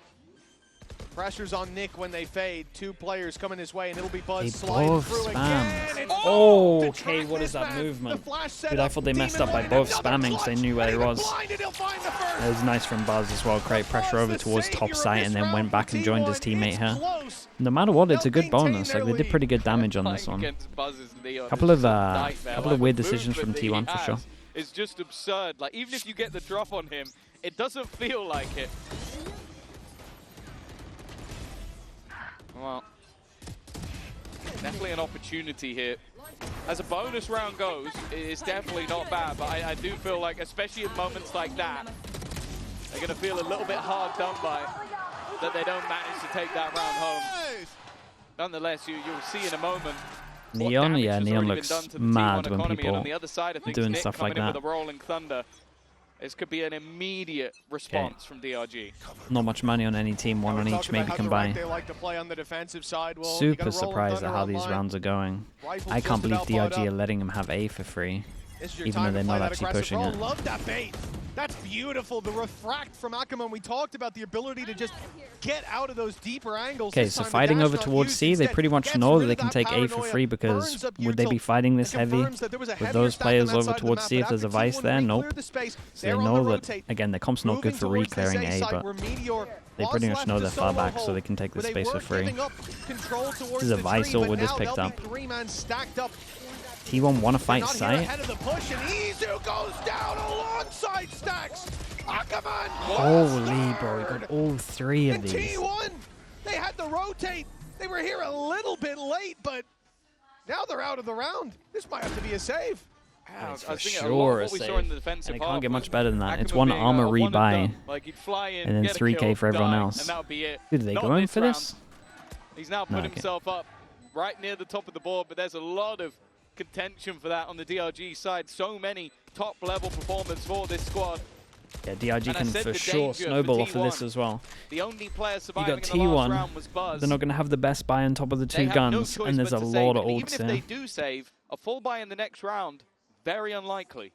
Pressure's on Nick when they fade. 2 players coming his way, and it'll be Buzz sliding through again. Oh, okay, what is that movement? Dude, I thought they messed up by both spamming, so they knew where he was. It was nice from Buzz as well. Great pressure over towards top site, and then went back and joined his teammate here. No matter what, it's a good bonus. Like, they did pretty good damage on this one. Couple of weird decisions from T1 for sure. It's just absurd. Like, even if you get the drop on him, it doesn't feel like it. Well, they're definitely an opportunity here. As a bonus round goes, it's definitely not bad, but I do feel like, especially in moments like that, they're going to feel a little bit hard done by that they don't manage to take that round home. Nonetheless, you'll see in a moment. Neon, yeah, Neon looks mad when people on the other side of things, doing Nick stuff like coming in that. with a rolling thunder. This could be an immediate response from DRG. Not much money on any team, one on each maybe can buy. Super surprised at how these rounds are going. I can't believe DRG are letting him have A for free, even though they're not actually pushing it. Love that bait. That's beautiful. The refract from Ackerman. We talked about the ability to just get out of those deeper angles. Okay, so fighting over towards C, they pretty much know that they can take A for free, because would they be fighting this heavy with those players over towards C if there's a Vice there? Nope. So they know that, again, their comp's not good for re-clearing A, but they pretty much know they're far back, so they can take this space for free. This is a Vice ult with this picked up. T1 want to fight site. Holy bro, we got all three of these. T1, they had to rotate. They were here a little bit late, but now they're out of the round. This might have to be a save. It's for sure a save. And it can't get much better than that. It's one armor rebuy, and then 3k for everyone else. Dude, are they going for this? He's now put himself up right near the top of the board, but there's a lot of contention for that on the DRG side. So many top-level performers for this squad. Yeah, DRG can for sure snowball off of this as well. The only player You surviving got in the last round T1, was Buzz. they're not going to have the best buy on top of the two guns, and there's a lot of ults here. Even here. if they do save, a full buy in the next round, very unlikely.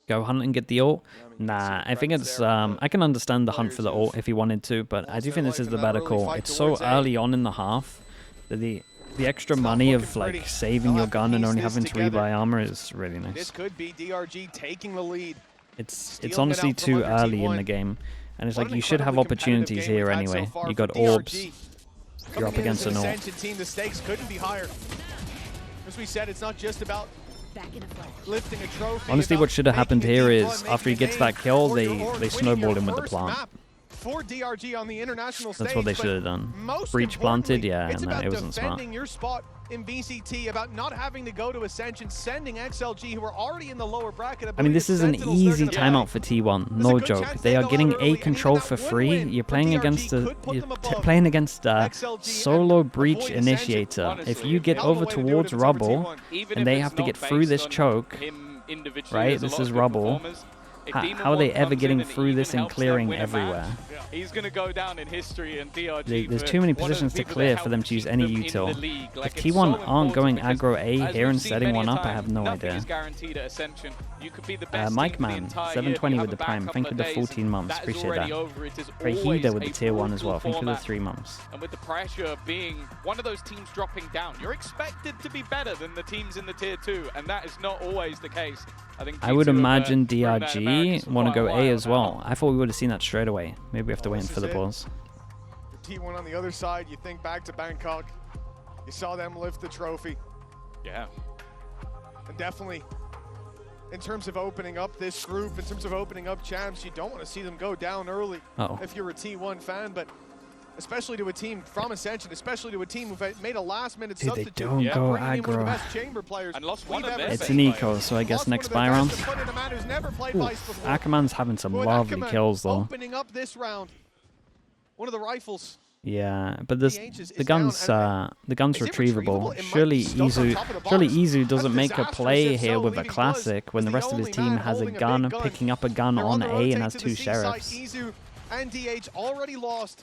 Go hunt and get the ult? Nah, I think it's, I can understand the hunt for the ult if he wanted to, but I do think this is the better call. It's so early on in the half that the extra money of like saving your gun and only having to rebuy armor is really nice. This could be DRG taking the lead. It's honestly too early in the game, and it's like you should have opportunities here anyway. You got orbs. You're up against an ult. The stakes couldn't be higher. As we said, it's not just about lifting a trophy. Honestly, what should have happened here is after he gets that kill, they snowballed him with the plant. For DRG on the international stage. That's what they should have done. Breach planted, yeah, no, it wasn't smart. Your spot in VCT, about not having to go to Ascension, sending XLG, who are already in the lower bracket. I mean, this is an easy timeout for T1, no joke. They are getting A control for free. You're playing against solo breach initiator. If you get over towards rubble and they have to get through this choke, right? This is rubble. How are they ever getting through this and clearing everywhere? He's going to go down in history in DRG. There's too many positions to clear for them to use any util. If T1 aren't going aggro A here and setting one up, I have no idea. Mike Man, 720 with the Prime. Thank you for the 14 months. Appreciate that. Rahida with the tier 1 as well. Thank you for the 3 months. And with the pressure being one of those teams dropping down, you're expected to be better than the teams in the tier 2, and that is not always the case. I would imagine DRG want to go A as well. I thought we would have seen that straight away. Maybe we have to wait for the pause. T1 on the other side, you think back to Bangkok. You saw them lift the trophy. Yeah. And definitely, in terms of opening up this group, in terms of opening up champs, you don't want to see them go down early if you're a T1 fan, but especially to a team from Ascension, especially to a team who've made a last-minute substitute. They don't go aggro. It's an eco, so I guess next buy round. Ackerman's having some lovely kills though. Opening up this round. One of the rifles. Yeah, but the gun's retrievable. Surely Izu doesn't make a play here with a classic when the rest of his team has a gun, picking up a gun on A and has 2 sheriffs. Izu and DH already lost.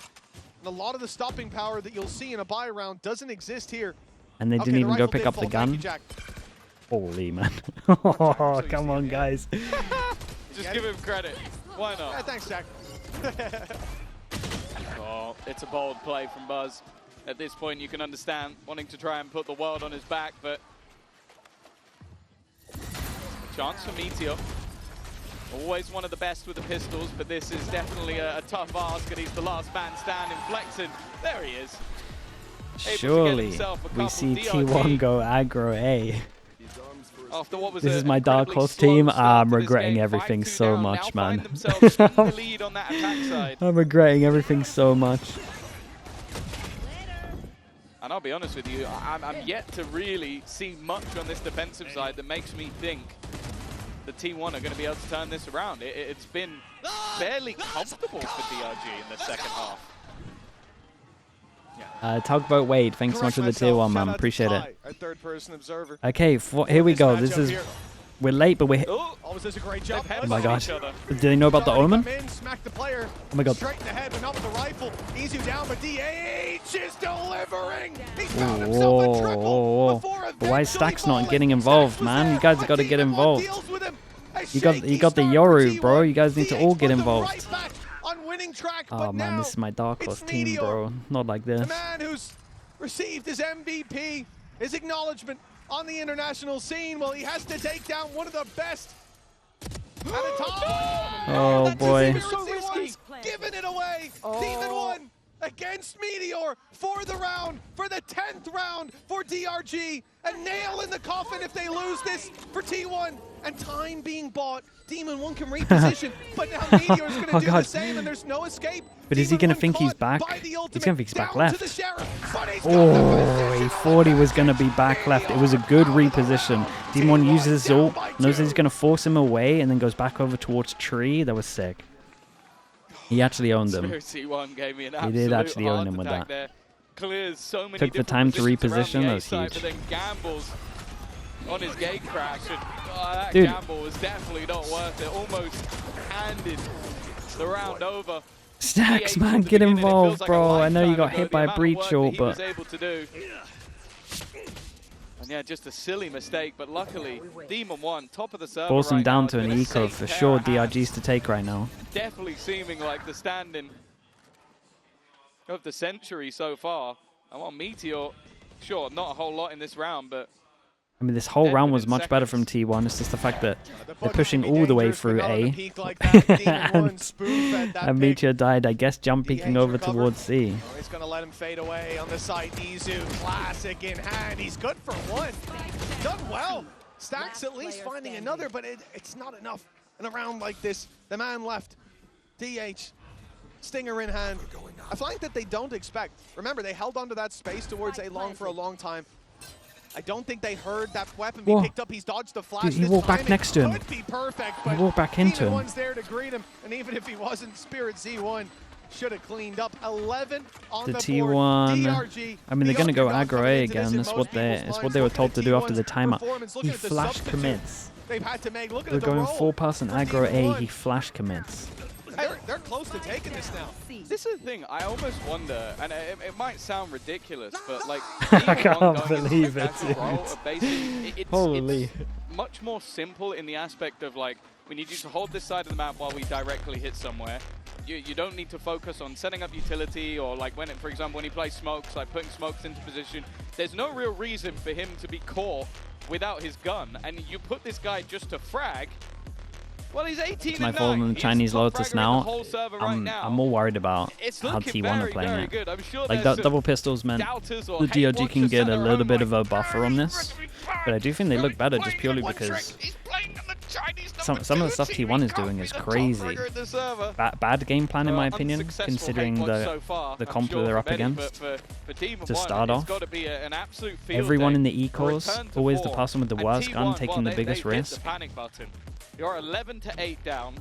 And a lot of the stopping power that you'll see in a buy round doesn't exist here. And they didn't even go pick up the gun. Holy man. Oh, come on, guys. Just give him credit. Why not? Yeah, thanks, Jack. Oh, it's a bold play from Buzz. At this point, you can understand wanting to try and put the world on his back, but a chance for Meteor. Always one of the best with the pistols, but this is definitely a tough ask, and he's the last man standing. Flexing, there he is. Surely we see T1 go aggro A. After what was this is my dark horse team. I'm regretting everything so much, man. I'm regretting everything so much. I'll be honest with you, I'm yet to really see much on this defensive side that makes me think the T1 are going to be able to turn this around. It's been fairly comfortable for DRG in the second half. Tugboat Wade, thanks so much for the tier 1, man. Appreciate it. Our third-person observer. Okay, here we go. This is... We're late, but we're... Oh my god. Did they know about the Omen? Oh my god. Straight in the head, but not with the rifle. Izu down, but DH is delivering. He's found himself a triple before but why is Stax not getting involved, man? You guys have got to get involved. You got the Yoru, bro. You guys need to all get involved. Oh man, this is my dark horse team, bro. Not like this. The man who's received his MVP, his acknowledgement on the international scene. Well, he has to take down one of the best at a time. Oh boy. So risky. Giving it away. Demon 1 against Meteor for the round, for the 10th round for DRG. A nail in the coffin if they lose this for T1. And time being bought. Demon 1 can reposition, but now Meteor's going to do the same, and there's no escape. But is he going to think he's back? He's going to think he's back left. Oh, he thought he was going to be back left. It was a good reposition. Demon 1 uses his ult, knows that he's going to force him away, and then goes back over towards Tree. That was sick. He actually owned him. He did actually own him with that. Took the time to reposition. That was huge. On his gate crash, and that Dude. gamble was definitely not worth it. Almost handed the round over. Stax, man, get involved, bro. I know you got hit by a breach ult, but... And yeah, just a silly mistake, but luckily, Demon 1, top of the server Force him right down now, to an eco for sure. DRG's to take right now. Definitely seeming like the stand-in of the century so far. I'm on Meteor. Sure, not a whole lot in this round, but I mean, this whole round was much better from T1. It's just the fact that they're pushing all the way through A. and Meteor died, I guess, jump peeking over towards C. Oh, he's going to let him fade away on the side. Izu, classic in hand. He's good for 1. Done well. Stax at least finding another, but it's not enough in a round like this. The man left. DH. Stinger in hand. A flank that they don't expect. Remember, they held onto that space towards A long for a long time. I don't think they heard that weapon be picked up. He's dodged the flash. Dude, he walked back next to him. Could be perfect, but he walked back into him. One's there to greet him, and even if he wasn't, Spirit Z1 should have cleaned up. 11 on the T1. board. DRG, I mean, they're going to go aggro A again. That's what they were told to do after the timeout. He flash commits. They've had to make. They're going 4-person aggro A. He flash commits. They're close to taking this now. This is the thing, I almost wonder, and it might sound ridiculous, but like, I can't believe it. Holy. It's much more simple in the aspect of like, we need you to hold this side of the map while we directly hit somewhere. You don't need to focus on setting up utility or like for example, when he plays smokes, like putting smokes into position. There's no real reason for him to be caught without his gun, and you put this guy just to frag. Well, he's 18 it's my fault in the Chinese Lotus now. I'm more worried about how T1 are playing it. Sure like, double pistols meant the DRG can get a little bit of a buffer on this. But I do think they look better just purely because some of the stuff T1 is doing is crazy. Bad game plan, in my opinion, considering the comp that they're up against. To start off, everyone in the E-cores, always the person with the worst gun taking the biggest risk. You're 11 to 8 down.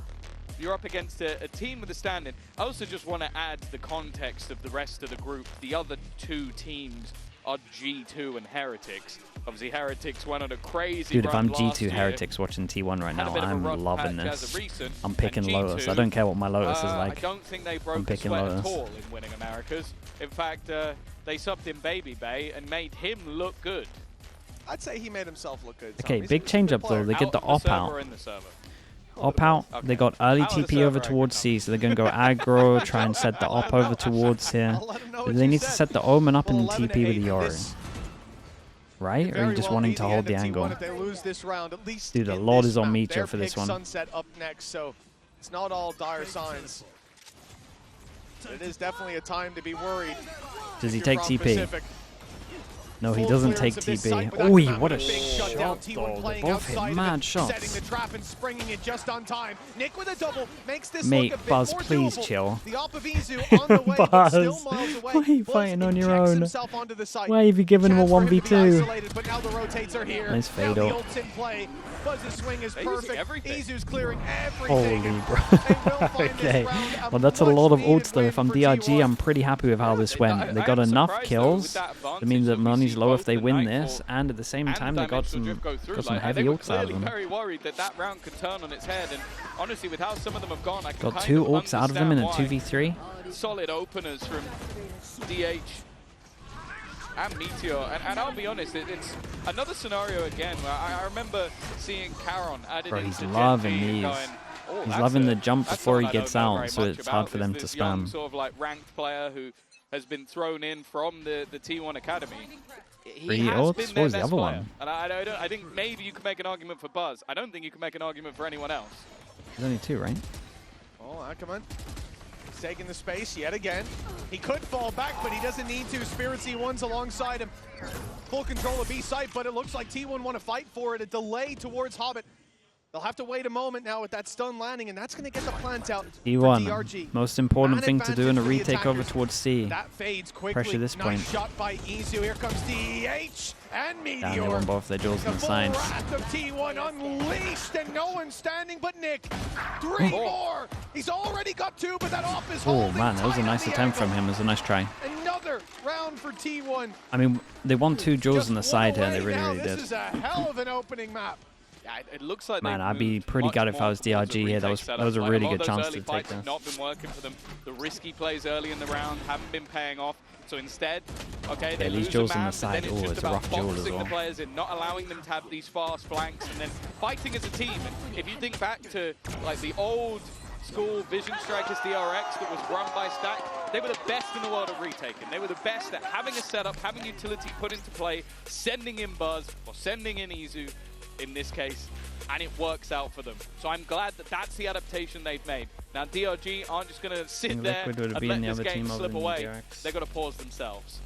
You're up against a team with a stand-in. I also just want to add the context of the rest of the group. The other 2 teams are G2 and Heretics. Obviously, Heretics went on a crazy Dude, if I'm run G2 Heretics watching T1 right now, I'm loving this. I'm picking Lotus. I don't care what my Lotus is like. I don't think they broke a sweat at all in winning Americas. In fact, they subbed in Baby Bay and made him look good. I'd say he made himself look good. Okay, big change up though. They get the op out. Op out. They got early TP over towards C, so they're going to go aggro, try and set the op over towards here. They need to set the Omen up and TP with the Yoru. Right? Or are you just wanting to hold the angle? Dude, a lot is on Meteor for this one. Sunset up next, so it's not all dire signs. It is definitely a time to be worried. Does he take TP? No, he doesn't take TB. Oi, what a shot, though. They both hit mad shots. Setting the trap and springing it just on time. Nick with a double makes this Mate, look a bit Buzz, more please doable. chill. The op of Izu on the way, but still miles away. Why are you Buzz fighting on your injects own? himself onto the site. Why have you given him a 1v2? But now the rotates are here. Nice fade now the up. ult's in play. Buzz's swing is perfect. Izu's clearing Holy everything. bro. Okay. Well, that's a lot of ults though. If I'm DRG, I'm pretty happy with how this went. They got enough kills. That means that money's low if they win this, and at the same time they got some heavy ults out of them. Very worried that that round could turn on its head, and honestly, with how some of them have gone, I can got 2 ults out of them in a 2v3. Solid openers from DH and Meteor, and I'll be honest, it's another scenario again where I remember seeing Caron added into He's loving these. He's loving the jump before he gets out, so it's hard for them to spam. Young, sort of like ranked player who has been thrown in from the T1 Academy. He has ults? been What their was the best other player. one? And I think maybe you can make an argument for Buzz. I don't think you can make an argument for anyone else. There's only 2, right? Oh, Ackerman. He's taking the space yet again. He could fall back, but he doesn't need to. Spirit C1's alongside him. Full control of B site, but it looks like T1 want to fight for it. A delay towards Hobbit. They'll have to wait a moment now with that stun landing, and that's going to get the plant out for DRG. Most important thing to do in a advantage for the retake over attackers. towards C. That fades quickly. Pressure this point. Nice shot by Izu. Here comes DH and Meteor. Damn, they won both their duels in the sides. The wrath of T1 unleashed, and no one standing but Nick. 3 more. He's already got 2, but that off is Oh holding man, that was a tight nice on the attempt angle. from him. It was a nice try. Another round for T1. I mean, they won 2 duels Just on the side here. They one really, away really now. did. This is a hell of an opening map. Yeah, it looks like Man, I'd be pretty gutted if I was DRG here. That was a really good chance to take this. Not been working for them. The risky plays early in the round haven't been paying off. So instead, okay, they lose duels a on man, the side. but then Oh, it's just it's a about rough duel as boxing well. the players in, not allowing them to have these fast flanks, and then fighting as a team. And if you think back to like the old school Vision Strikers DRX that was run by Stack, they were the best in the world at retaking. They were the best at having a setup, having utility put into play, sending in Buzz or sending in Izu in this case, and it works out for them. So I'm glad that that's the adaptation they've made. Now DRG aren't just going to sit there and let this game slip away. They've got to pause themselves.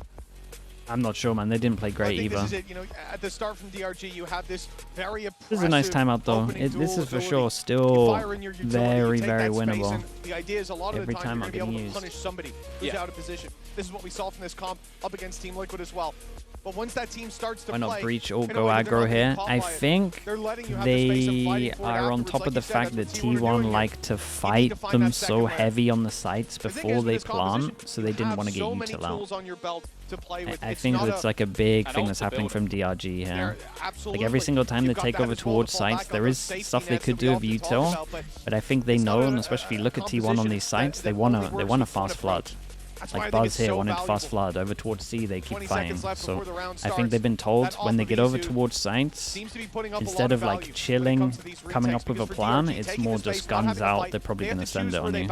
I'm not sure, man. They didn't play great either. This is it. You know, at the start from DRG, you have this very oppressive. This is a nice timeout, though. This is for sure still very, very winnable. The idea is a lot of the time you're going to be able to used. punish somebody who's out of position. This is what we saw from this comp up against Team Liquid as well. But once that team starts to Why play, not breach or go aggro here? I think they are on top of the fact that T1 like to fight them so heavy on the sites before they plant, so they didn't want to get util out. I think it's like a big thing that's happening from DRG here. Like every single time they take over towards sites, there is stuff they could do with util, but I think they know, and especially if you look at T1 on these sites, they want a fast flood. Like Buzz here wanted fast flood. Over towards C, they keep fighting. So I think they've been told when they get over towards sites, instead of like chilling, coming up with a plan, it's more just guns out. They're probably going to send it on you.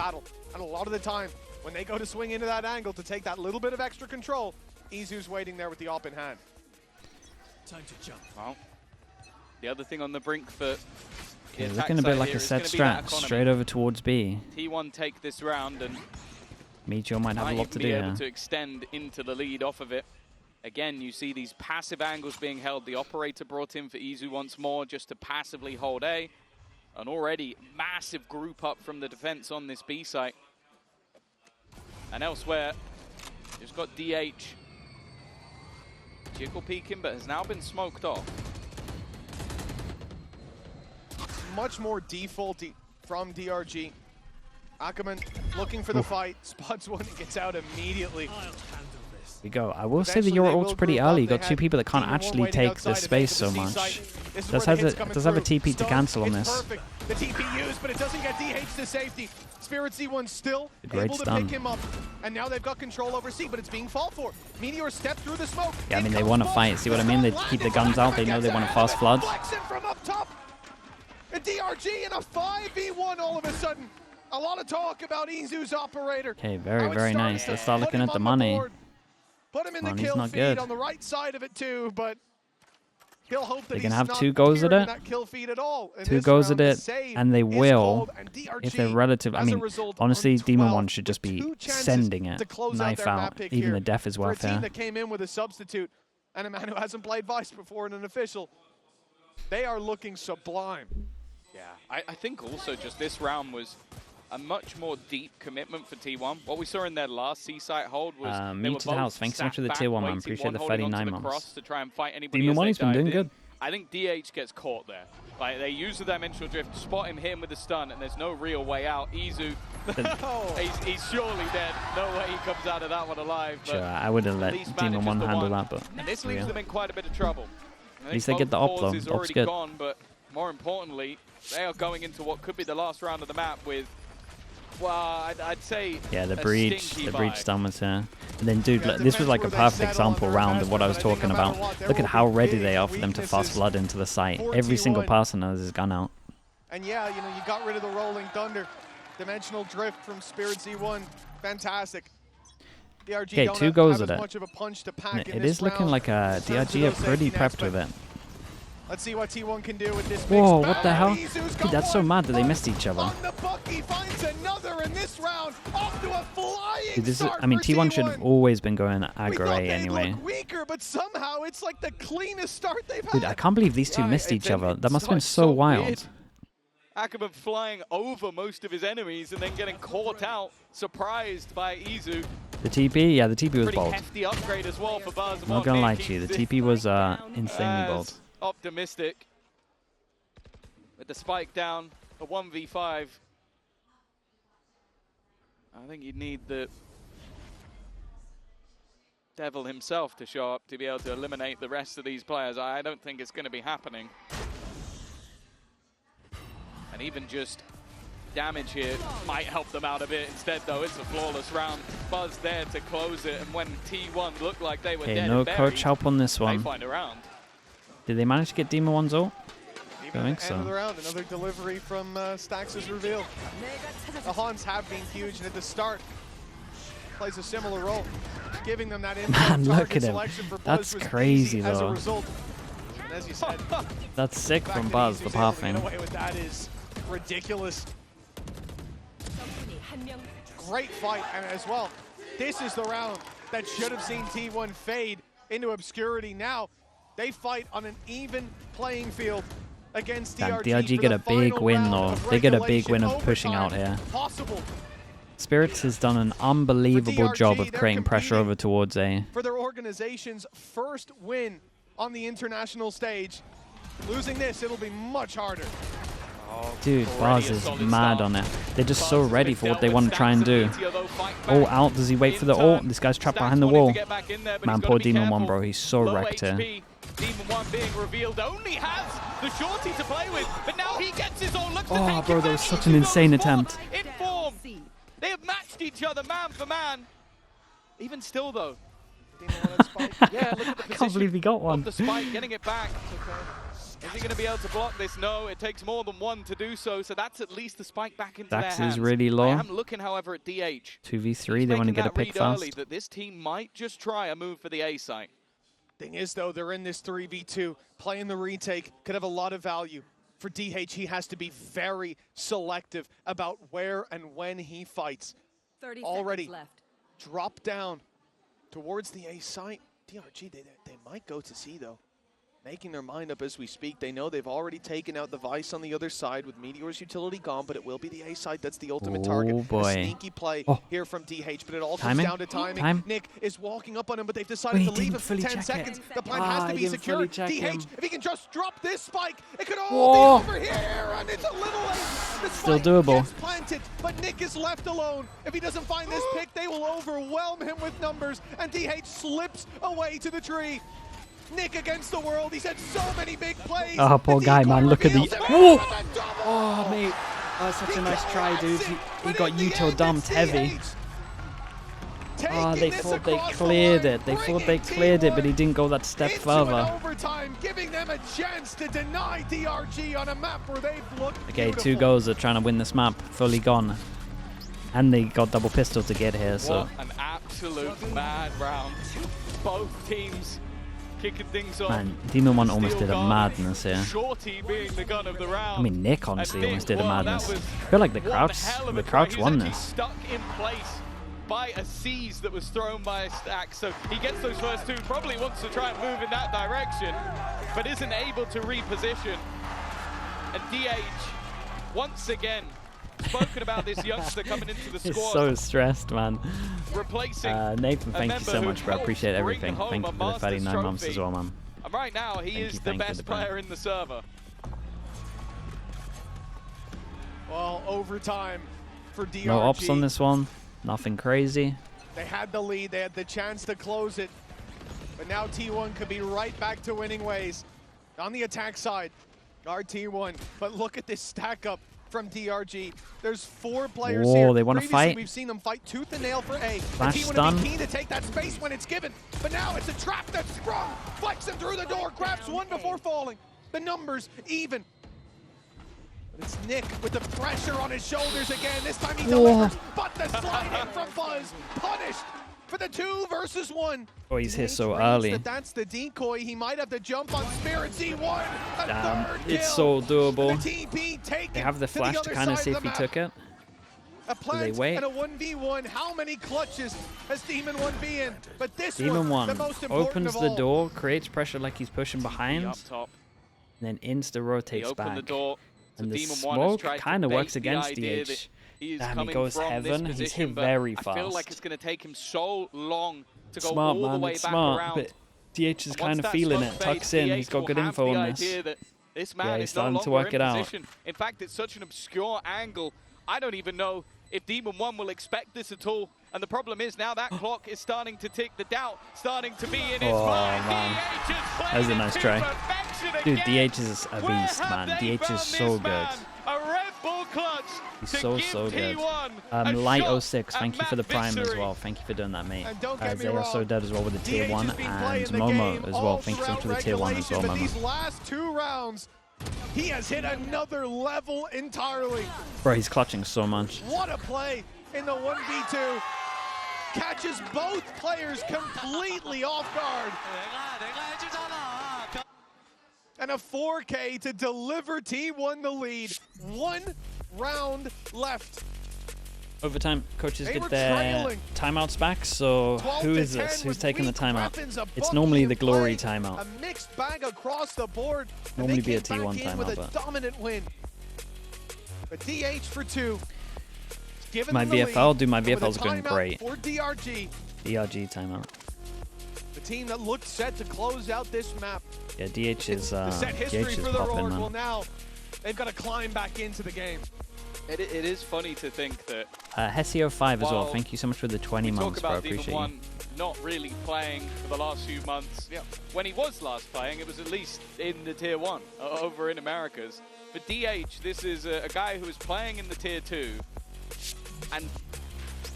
And a lot of the time, when they go to swing into that angle to take that little bit of extra control, Izu's waiting there with the op in hand. Time to jump. Well, the other thing on the brink for looking a bit like a set strat, straight over towards B. T1 take this round and Meteor might have a lot to do able here. to extend into the lead off of it. Again, you see these passive angles being held. The operator brought in for Izu once more just to passively hold A. An already massive group up from the defense on this B site. And elsewhere, you've got DH. Jiggle peeking, but has now been smoked off. Much more defaulty from DRG. Ackerman looking for the fight, spots one and gets out immediately. Here we go. I will say that your ult's pretty early. You got 2 people that can't actually take the space so much. Does have a TP to cancel on this. The TP used, but it doesn't get DH to safety. Spirit C1 still able to stun. pick him up, and now they've got control over C, but it's being fought for. Meteor stepped through the smoke. Yeah, I mean they want to fight. See what I mean? They keep the guns out. They know they want a fast flood. From up top. A DRG and a 5v1 all of a sudden. A lot of talk about Izu's operator. Okay, very nice. Let's start looking at the money. Put him in the Money's kill not feed good. on the right side of it too, but he'll hope that They can he's have not 2 goes at appearing it. in that kill feed at all. 2 goes at it, and they will, if they're relative. I mean, honestly, Demon 1 should just be sending it. Knife out. Even the Def is well for a team fair. that came in with a substitute, and a man who hasn't played Vice before in an official. They are looking sublime. Yeah, I think also just this round was a much more deep commitment for T1. What we saw in their last C-site hold was they were to the house. Thanks so much for the tier 1, man. Appreciate the 39 months. To try and fight anybody Demon 1 has been doing good. I think DH gets caught there. Like, they use the dimensional drift, spot him, hit him with the stun, and there's no real way out. Izu, he's surely dead. No way he comes out of that one alive. Sure, I would have let Demon 1 handle that, but... And this leaves them in quite a bit of trouble. At least they get the op, though. Op's good. Gone, but more importantly, they are going into what could be the last round of the map with, well, I'd say yeah, the breach stun was here. And then, dude, this was like a perfect example round of what I was talking about. Look at how ready they are for them to fast flood into the site. Every single person has his gun out. And yeah, you know, you got rid of the Rolling Thunder. Dimensional drift from Spirit Z1. Fantastic. DRG okay, 2 goes at it. Much of a punch to pack It is looking like a DRG are pretty prepped with it. Let's see what T1 can do with this. Whoa, what the hell? Dude, that's so mad that they missed each other. On the buck, he finds another in this round. Off to a flying dude, this is, I mean, T1 should have always been going aggro A anyway. Look weaker, but somehow it's like the cleanest start they've had. Dude, I can't believe these two missed each other. That must have been so wild. Ackerman flying over most of his enemies and then getting caught out, surprised by Izu. The TP? Yeah, the TP was bold. Hefty upgrade as well for Buzz. I'm not gonna lie to you, the TP was insanely bold. Optimistic. With the spike down, a 1v5. I think you'd need the devil himself to show up to be able to eliminate the rest of these players. I don't think it's going to be happening. And even just damage here might help them out a bit. Instead, though, it's a flawless round. Buzz there to close it, and when T1 looked like they were dead no and buried, coach help on this one. they find a round. Did they manage to get Demon 1's ult? I think so. End of the round, another delivery from Stax is revealed. The Hans have been huge, and at the start, plays a similar role, giving them that man, look at him. That's crazy, as a though. result. And as you said, that's sick from Buzz, the pathing. That is ridiculous. Great fight, and as well, this is the round that should have seen T1 fade into obscurity. Now, they fight on an even playing field against DRG. DRG get a big win, though. They get a big win of pushing out here. Spirits has done an unbelievable job of creating pressure over towards A. For their organization's first win on the international stage, losing this, it'll be much harder. Dude, Buzz is mad on it. They're just so ready for what they want to try and do. Oh, out. Does he wait for the ult? This guy's trapped behind the wall. Man, poor Demon 1, bro. He's so wrecked here. Demon 1 being revealed only has the shorty to play with, but now he gets his own. Oh, bro, that was such an insane attempt. In form. They have matched each other man for man. Even still, though. Yeah, look at the I can't believe he got one. The spike, getting it back. Is he going to be able to block this? No, it takes more than one to do so, so that's at least the spike back into their hands. Dax is really low. I am looking, however, at DH. 2v3, they want to get a pick fast. Early that this team might just try a move for the A site. Thing is, though, they're in this 3v2. Playing the retake could have a lot of value. For DH, he has to be very selective about where and when he fights. 30 already seconds left. Drop down towards the A site. DRG, they might go to C, though. Making their mind up as we speak. They know they've already taken out the Vice on the other side with Meteor's utility gone, but it will be the A side that's the ultimate target. Oh boy. A sneaky play here from DH, but it all comes down to timing. Nick is walking up on him, but they've decided to leave him for 10 seconds. The plan has to be secure. DH, if he can just drop this spike, it could all be over here, and it's a little late. The still doable. Gets planted, but Nick is left alone. If he doesn't find this pick, they will overwhelm him with numbers, and DH slips away to the tree. Nick against the world. He's had so many big plays. Oh, poor guy, man. Look at the... Whoa! Oh, mate. That was such a nice try, dude. He got util dumped heavy. Oh, they thought they cleared it. They thought they cleared it, but he didn't go that step further. Overtime, giving them a chance to deny DRG on a map where they've looked okay, beautiful. 2 goals are trying to win this map. Fully gone. And they got double pistol to get here, so... What an absolute mad round. Both teams kicking things off. Man, Demon 1 almost did a madness here. Shorty being the gun of the round. I mean, Nick honestly almost did a madness. I feel like the Crouch won this. Stuck in place. despite a seize that was thrown by Stax. So he gets those first two, probably wants to try and move in that direction, but isn't able to reposition. And DH, once again, spoken about this youngster coming into the squad. He's so stressed, man. Replacing Nathan, thank you so much, bro. Appreciate everything. Thank you for the 39 months as well, man. And right now, he is the best player in the server. Well, overtime for DRG. No ops on this one. Nothing crazy. They had the lead. They had the chance to close it. But now T1 could be right back to winning ways. On the attack side, guard T1. But look at this stack up from DRG. There's 4 players here. Oh, they want to fight. We've seen them fight tooth and nail for A. Flash T1 stun. would be keen to take that space when it's given. But now it's a trap that's sprung. Flex him through the door. Grabs one before falling. The numbers even. But it's Nick with the pressure on his shoulders again. This time he delivers. But the slide in from Fuzz. Punished for the 2 versus 1. Oh, he's here so early. That's the decoy. He might have to jump on Spirit C1. Damn, it's so doable. They have the flash to kind of see if he took it. A plant Do they wait? and a 1v1. How many clutches has Demon 1 be in? But this Demon 1 the most important opens the door, creates pressure like he's pushing behind, Up top. and then insta-rotates back. The door. And the Demon smoke kind of works against DH. Damn, he goes heaven. He's hit very fast. I feel like it's going to take him so long to go smart, all man. the way It's back smart, around. but DH is kind of feeling it. Tucks in. He's got good info on this. This man Yeah, is he's starting no to longer work in it out. position. In fact, it's such an obscure angle. I don't even know if Demon 1 will expect this at all. And the problem is now that clock is starting to tick. The doubt starting to be in his mind. Man. That was a nice try. Dude, DH is a beast, man. DH is so good. A Red Bull clutch. He's so good. Light06, thank you for the prime as well. Thank you for doing that, mate. They are so dead as well with the tier 1. And Momo as well. Thank you so much for the tier 1 as well, Momo. These last 2 rounds, he has hit another level entirely. Bro, he's clutching so much. What a play in the 1v2. Catches both players completely off guard. And a 4K to deliver T1 the lead. 1 round left. Overtime, coaches get their timeouts back, so who is this? Who's taking the timeout? It's normally the Glory timeout. A mixed bag across the board. Normally be a T1 timeout, with a but dominant win. But DH for 2. My VFL, dude, my VFL's going great. For DRG. DRG timeout. The team that looked set to close out this map. Yeah, DH is popping, man. Well, now they've got to climb back into the game. It is funny to think that Hesio5 as well. Thank you so much for the 20 months, bro. I appreciate you. Demon 1 not really playing for the last few months. Yeah. When he was last playing, it was at least in the tier 1 over in Americas. For DH, this is a guy who is playing in the tier 2, and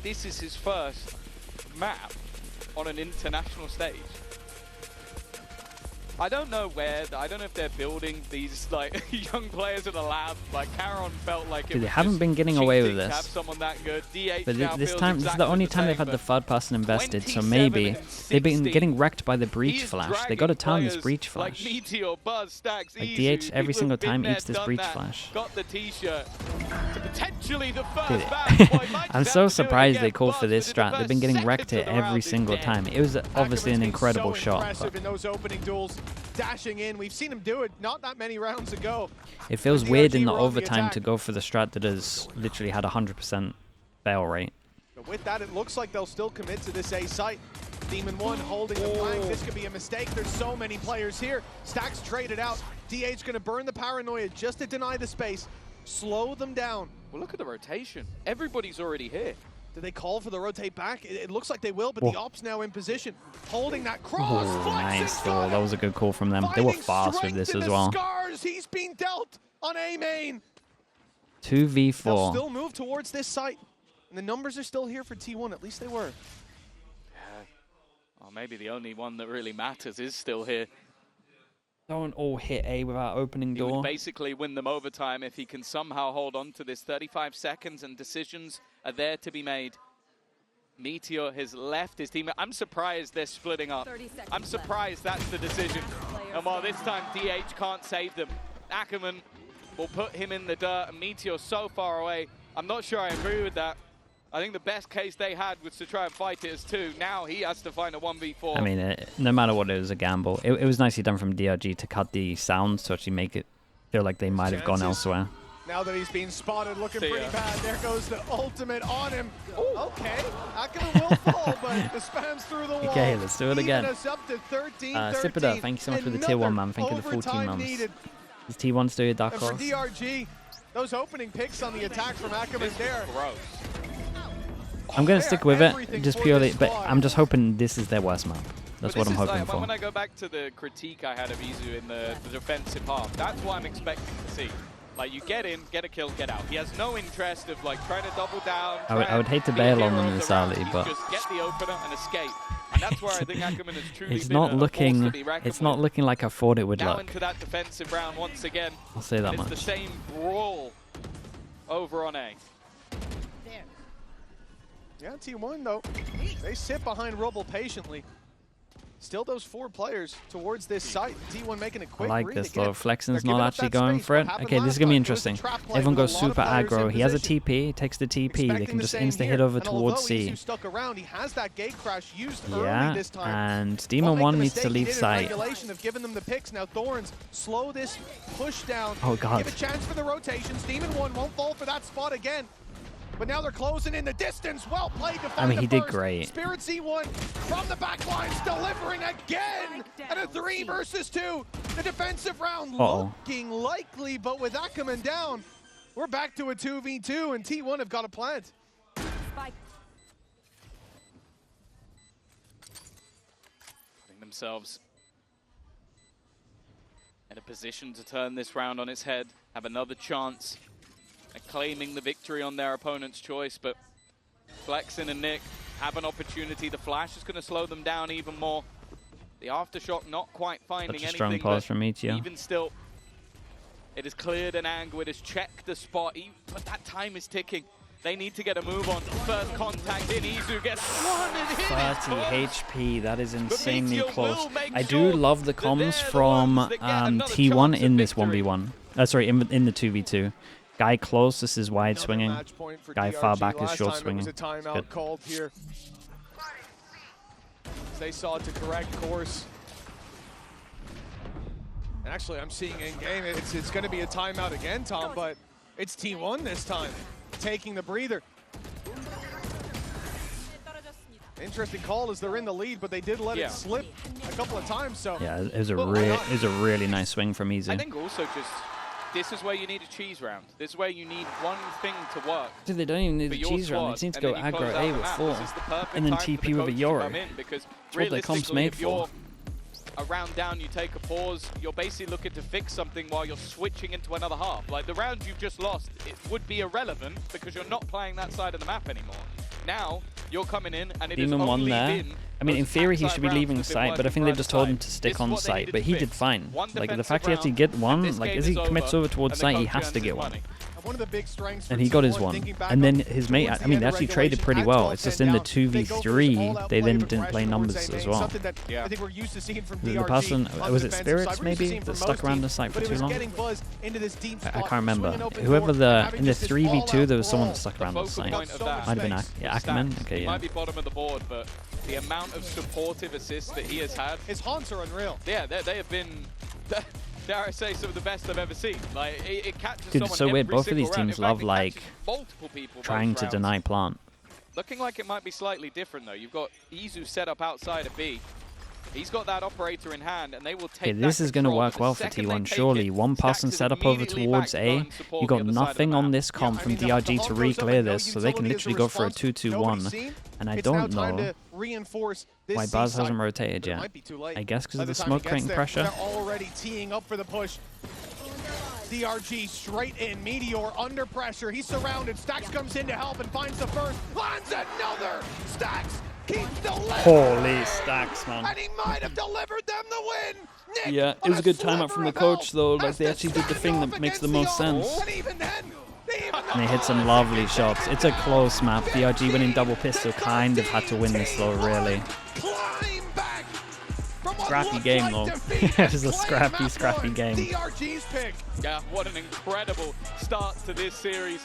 this is his first map on an international stage. I don't know if they're building these like young players in a lab. Like Caron felt like they haven't been getting away with this. Have someone that good. DH but now this feels time, this is the only time they've had the third person invested. So maybe they've been getting wrecked by the breach flash. They got to time this breach flash. Like Meteor, Buzz, Stax, like DH every single time eats this breach flash. Got the T-shirt. Potentially the first back. I'm so surprised they called for this strat. They've been getting wrecked here every single time. It was obviously an incredible shot. In those opening duels, dashing in. We've seen him do it not that many rounds ago. It feels weird in the overtime to go for the strat that has literally had 100% fail rate. But with that, it looks like they'll still commit to this A site. Demon 1 holding the flank. This could be a mistake. There's so many players here. Stax traded out. DH going to burn the paranoia just to deny the space. Slow them down. Well, look at the rotation. Everybody's already here. Do they call for the rotate back? It looks like they will, but the ops now in position. Holding that cross. Nice. Oh, that was a good call from them. They were fast with this as well. Scars. He's been dealt on A main. 2v4. They'll still move towards this site. And the numbers are still here for T1. At least they were. Yeah. Well, maybe the only one that really matters is still here. Don't all hit A without opening door. He would basically win them overtime if he can somehow hold on to this. 35 seconds and decisions are there to be made. Meteor has left his team. I'm surprised they're splitting up. I'm surprised that's the decision. And while this time DH can't save them, Ackerman will put him in the dirt, and Meteor so far away. I'm not sure I agree with that. I think the best case they had was to try and fight it as 2. Now he has to find a 1v4. I mean, no matter what, it was a gamble. It was nicely done from DRG to cut the sounds to actually make it feel like they might have gone elsewhere. Now that he's being spotted, looking pretty bad. There goes the ultimate on him. Ooh. Okay, Ackerman will fall, but the spam's through the wall. Okay, let's do it again. Us up to 13, Sip it up. Thank you so much for the tier 1, man. Thank you for the 14 months. Is T1 still your dark horse? For DRG, those opening picks on the attack from Ackerman there. Gross. I'm going to stick with it, just purely, but I'm just hoping this is their worst map. That's what I'm hoping for. When I go back to the critique I had of Izu in the defensive half, that's what I'm expecting to see. Like, you get in, get a kill, get out. He has no interest of, like, trying to double down. I would hate to bail on them this early, but just get the opener and escape. And that's where I think Ackerman has truly it's not looking like I thought it would now look. Into that defensive round once again. I'll say that much. It's the same brawl over on A. Yeah, T1 though, they sit behind Rubble patiently. Still those 4 players towards this site. T1 making a quick I like read this again. though. Flexen's not actually going for it. Okay, this is going to be interesting. Everyone goes super aggro. He has a TP. He takes the TP. They can just insta-hit over towards C. Yeah, and Demon 1 needs to leave site. Oh god. Give a chance for the rotations. Demon 1 won't fall for that spot again. But now they're closing in the distance. Well played to find I mean, he did first. great. Spirit C1 from the back lines, delivering again. And a 3 versus 2. The defensive round looking likely, but with Ackerman down, we're back to a 2v2, and T1 have got a plant. Putting themselves in a position to turn this round on its head, have another chance at claiming the victory on their opponent's choice, but Flexen and Nick have an opportunity. The flash is going to slow them down even more. The aftershock not quite finding anything. Such a strong pause from Meteor. Even still, it has cleared an angle. It has checked the spot, but that time is ticking. They need to get a move on. First contact in, Izu gets 30 HP, that is insanely close. I do love the comms from T1 in this 1v1. Sorry, in the 2v2. Guy closest is wide swinging. Guy far back is short swinging. It's a timeout called here. They saw to correct course. And actually, I'm seeing in game it's going to be a timeout again, Tom, but it's T1 this time taking the breather. Interesting call as they're in the lead, but they did let it slip a couple of times. So yeah, it was a really nice swing from Izu. I think also just. This is where you need a cheese round. This is where you need one thing to work. Dude, they don't even need a cheese round. They seem to go aggro A with 4, and then TP with a Euro. Because that's what their comp's made for. A round down, you take a pause. You're basically looking to fix something while you're switching into another half. Like the round you've just lost, it would be irrelevant because you're not playing that side of the map anymore. Now you're coming in, and it Demon is one only there. I mean, in theory, he should be leaving site, but I think they've just told him to stick on site. But he did fine. Like the fact he has to get one, like as he commits over towards site, he has to get one. One of the big strengths and he got his one. And then his mate, I mean, they actually traded pretty well. It's just in the 2v3, they then didn't play numbers as well. I think we're used to seeing from The person, was it Spirits maybe, that stuck around the site for too long? I can't remember. Whoever in the 3v2, there was someone that stuck around the site. Might have been Ackerman? Okay, yeah. Might be bottom of the board, but the amount of supportive assists that he has had. His haunts are unreal. Yeah, they have been, dare I say, some of the best I've ever seen. Like, it catches Dude, it's so weird. Both of these teams love, like, people trying to deny plant. Looking like it might be slightly different, though. You've got Izu set up outside of B. He's got that operator in hand, and they will take. Okay, this is going to work well for T1, surely. One person set up over towards A. You got nothing on this comp from DRG to re-clear this, so they can literally go for a 2-2-1. And I don't know why Baz hasn't rotated yet. I guess because of the smoke creating pressure. They're already teeing up for the push. DRG straight in, Meteor under pressure. He's surrounded. Stax comes in to help and finds the first. Lands another. Stax keeps delivering. Holy Stax, man. And he might have delivered them the win. Nick, yeah, it was a good timeout from the coach, though. Like, they actually did the thing that makes the most sense. And even then, and they hit some lovely shots. It's a close map. DRG winning double pistol kind of had to win this, though, really. Scrappy game, though. It was a scrappy game. DRG's pick. Yeah, what an incredible start to this series.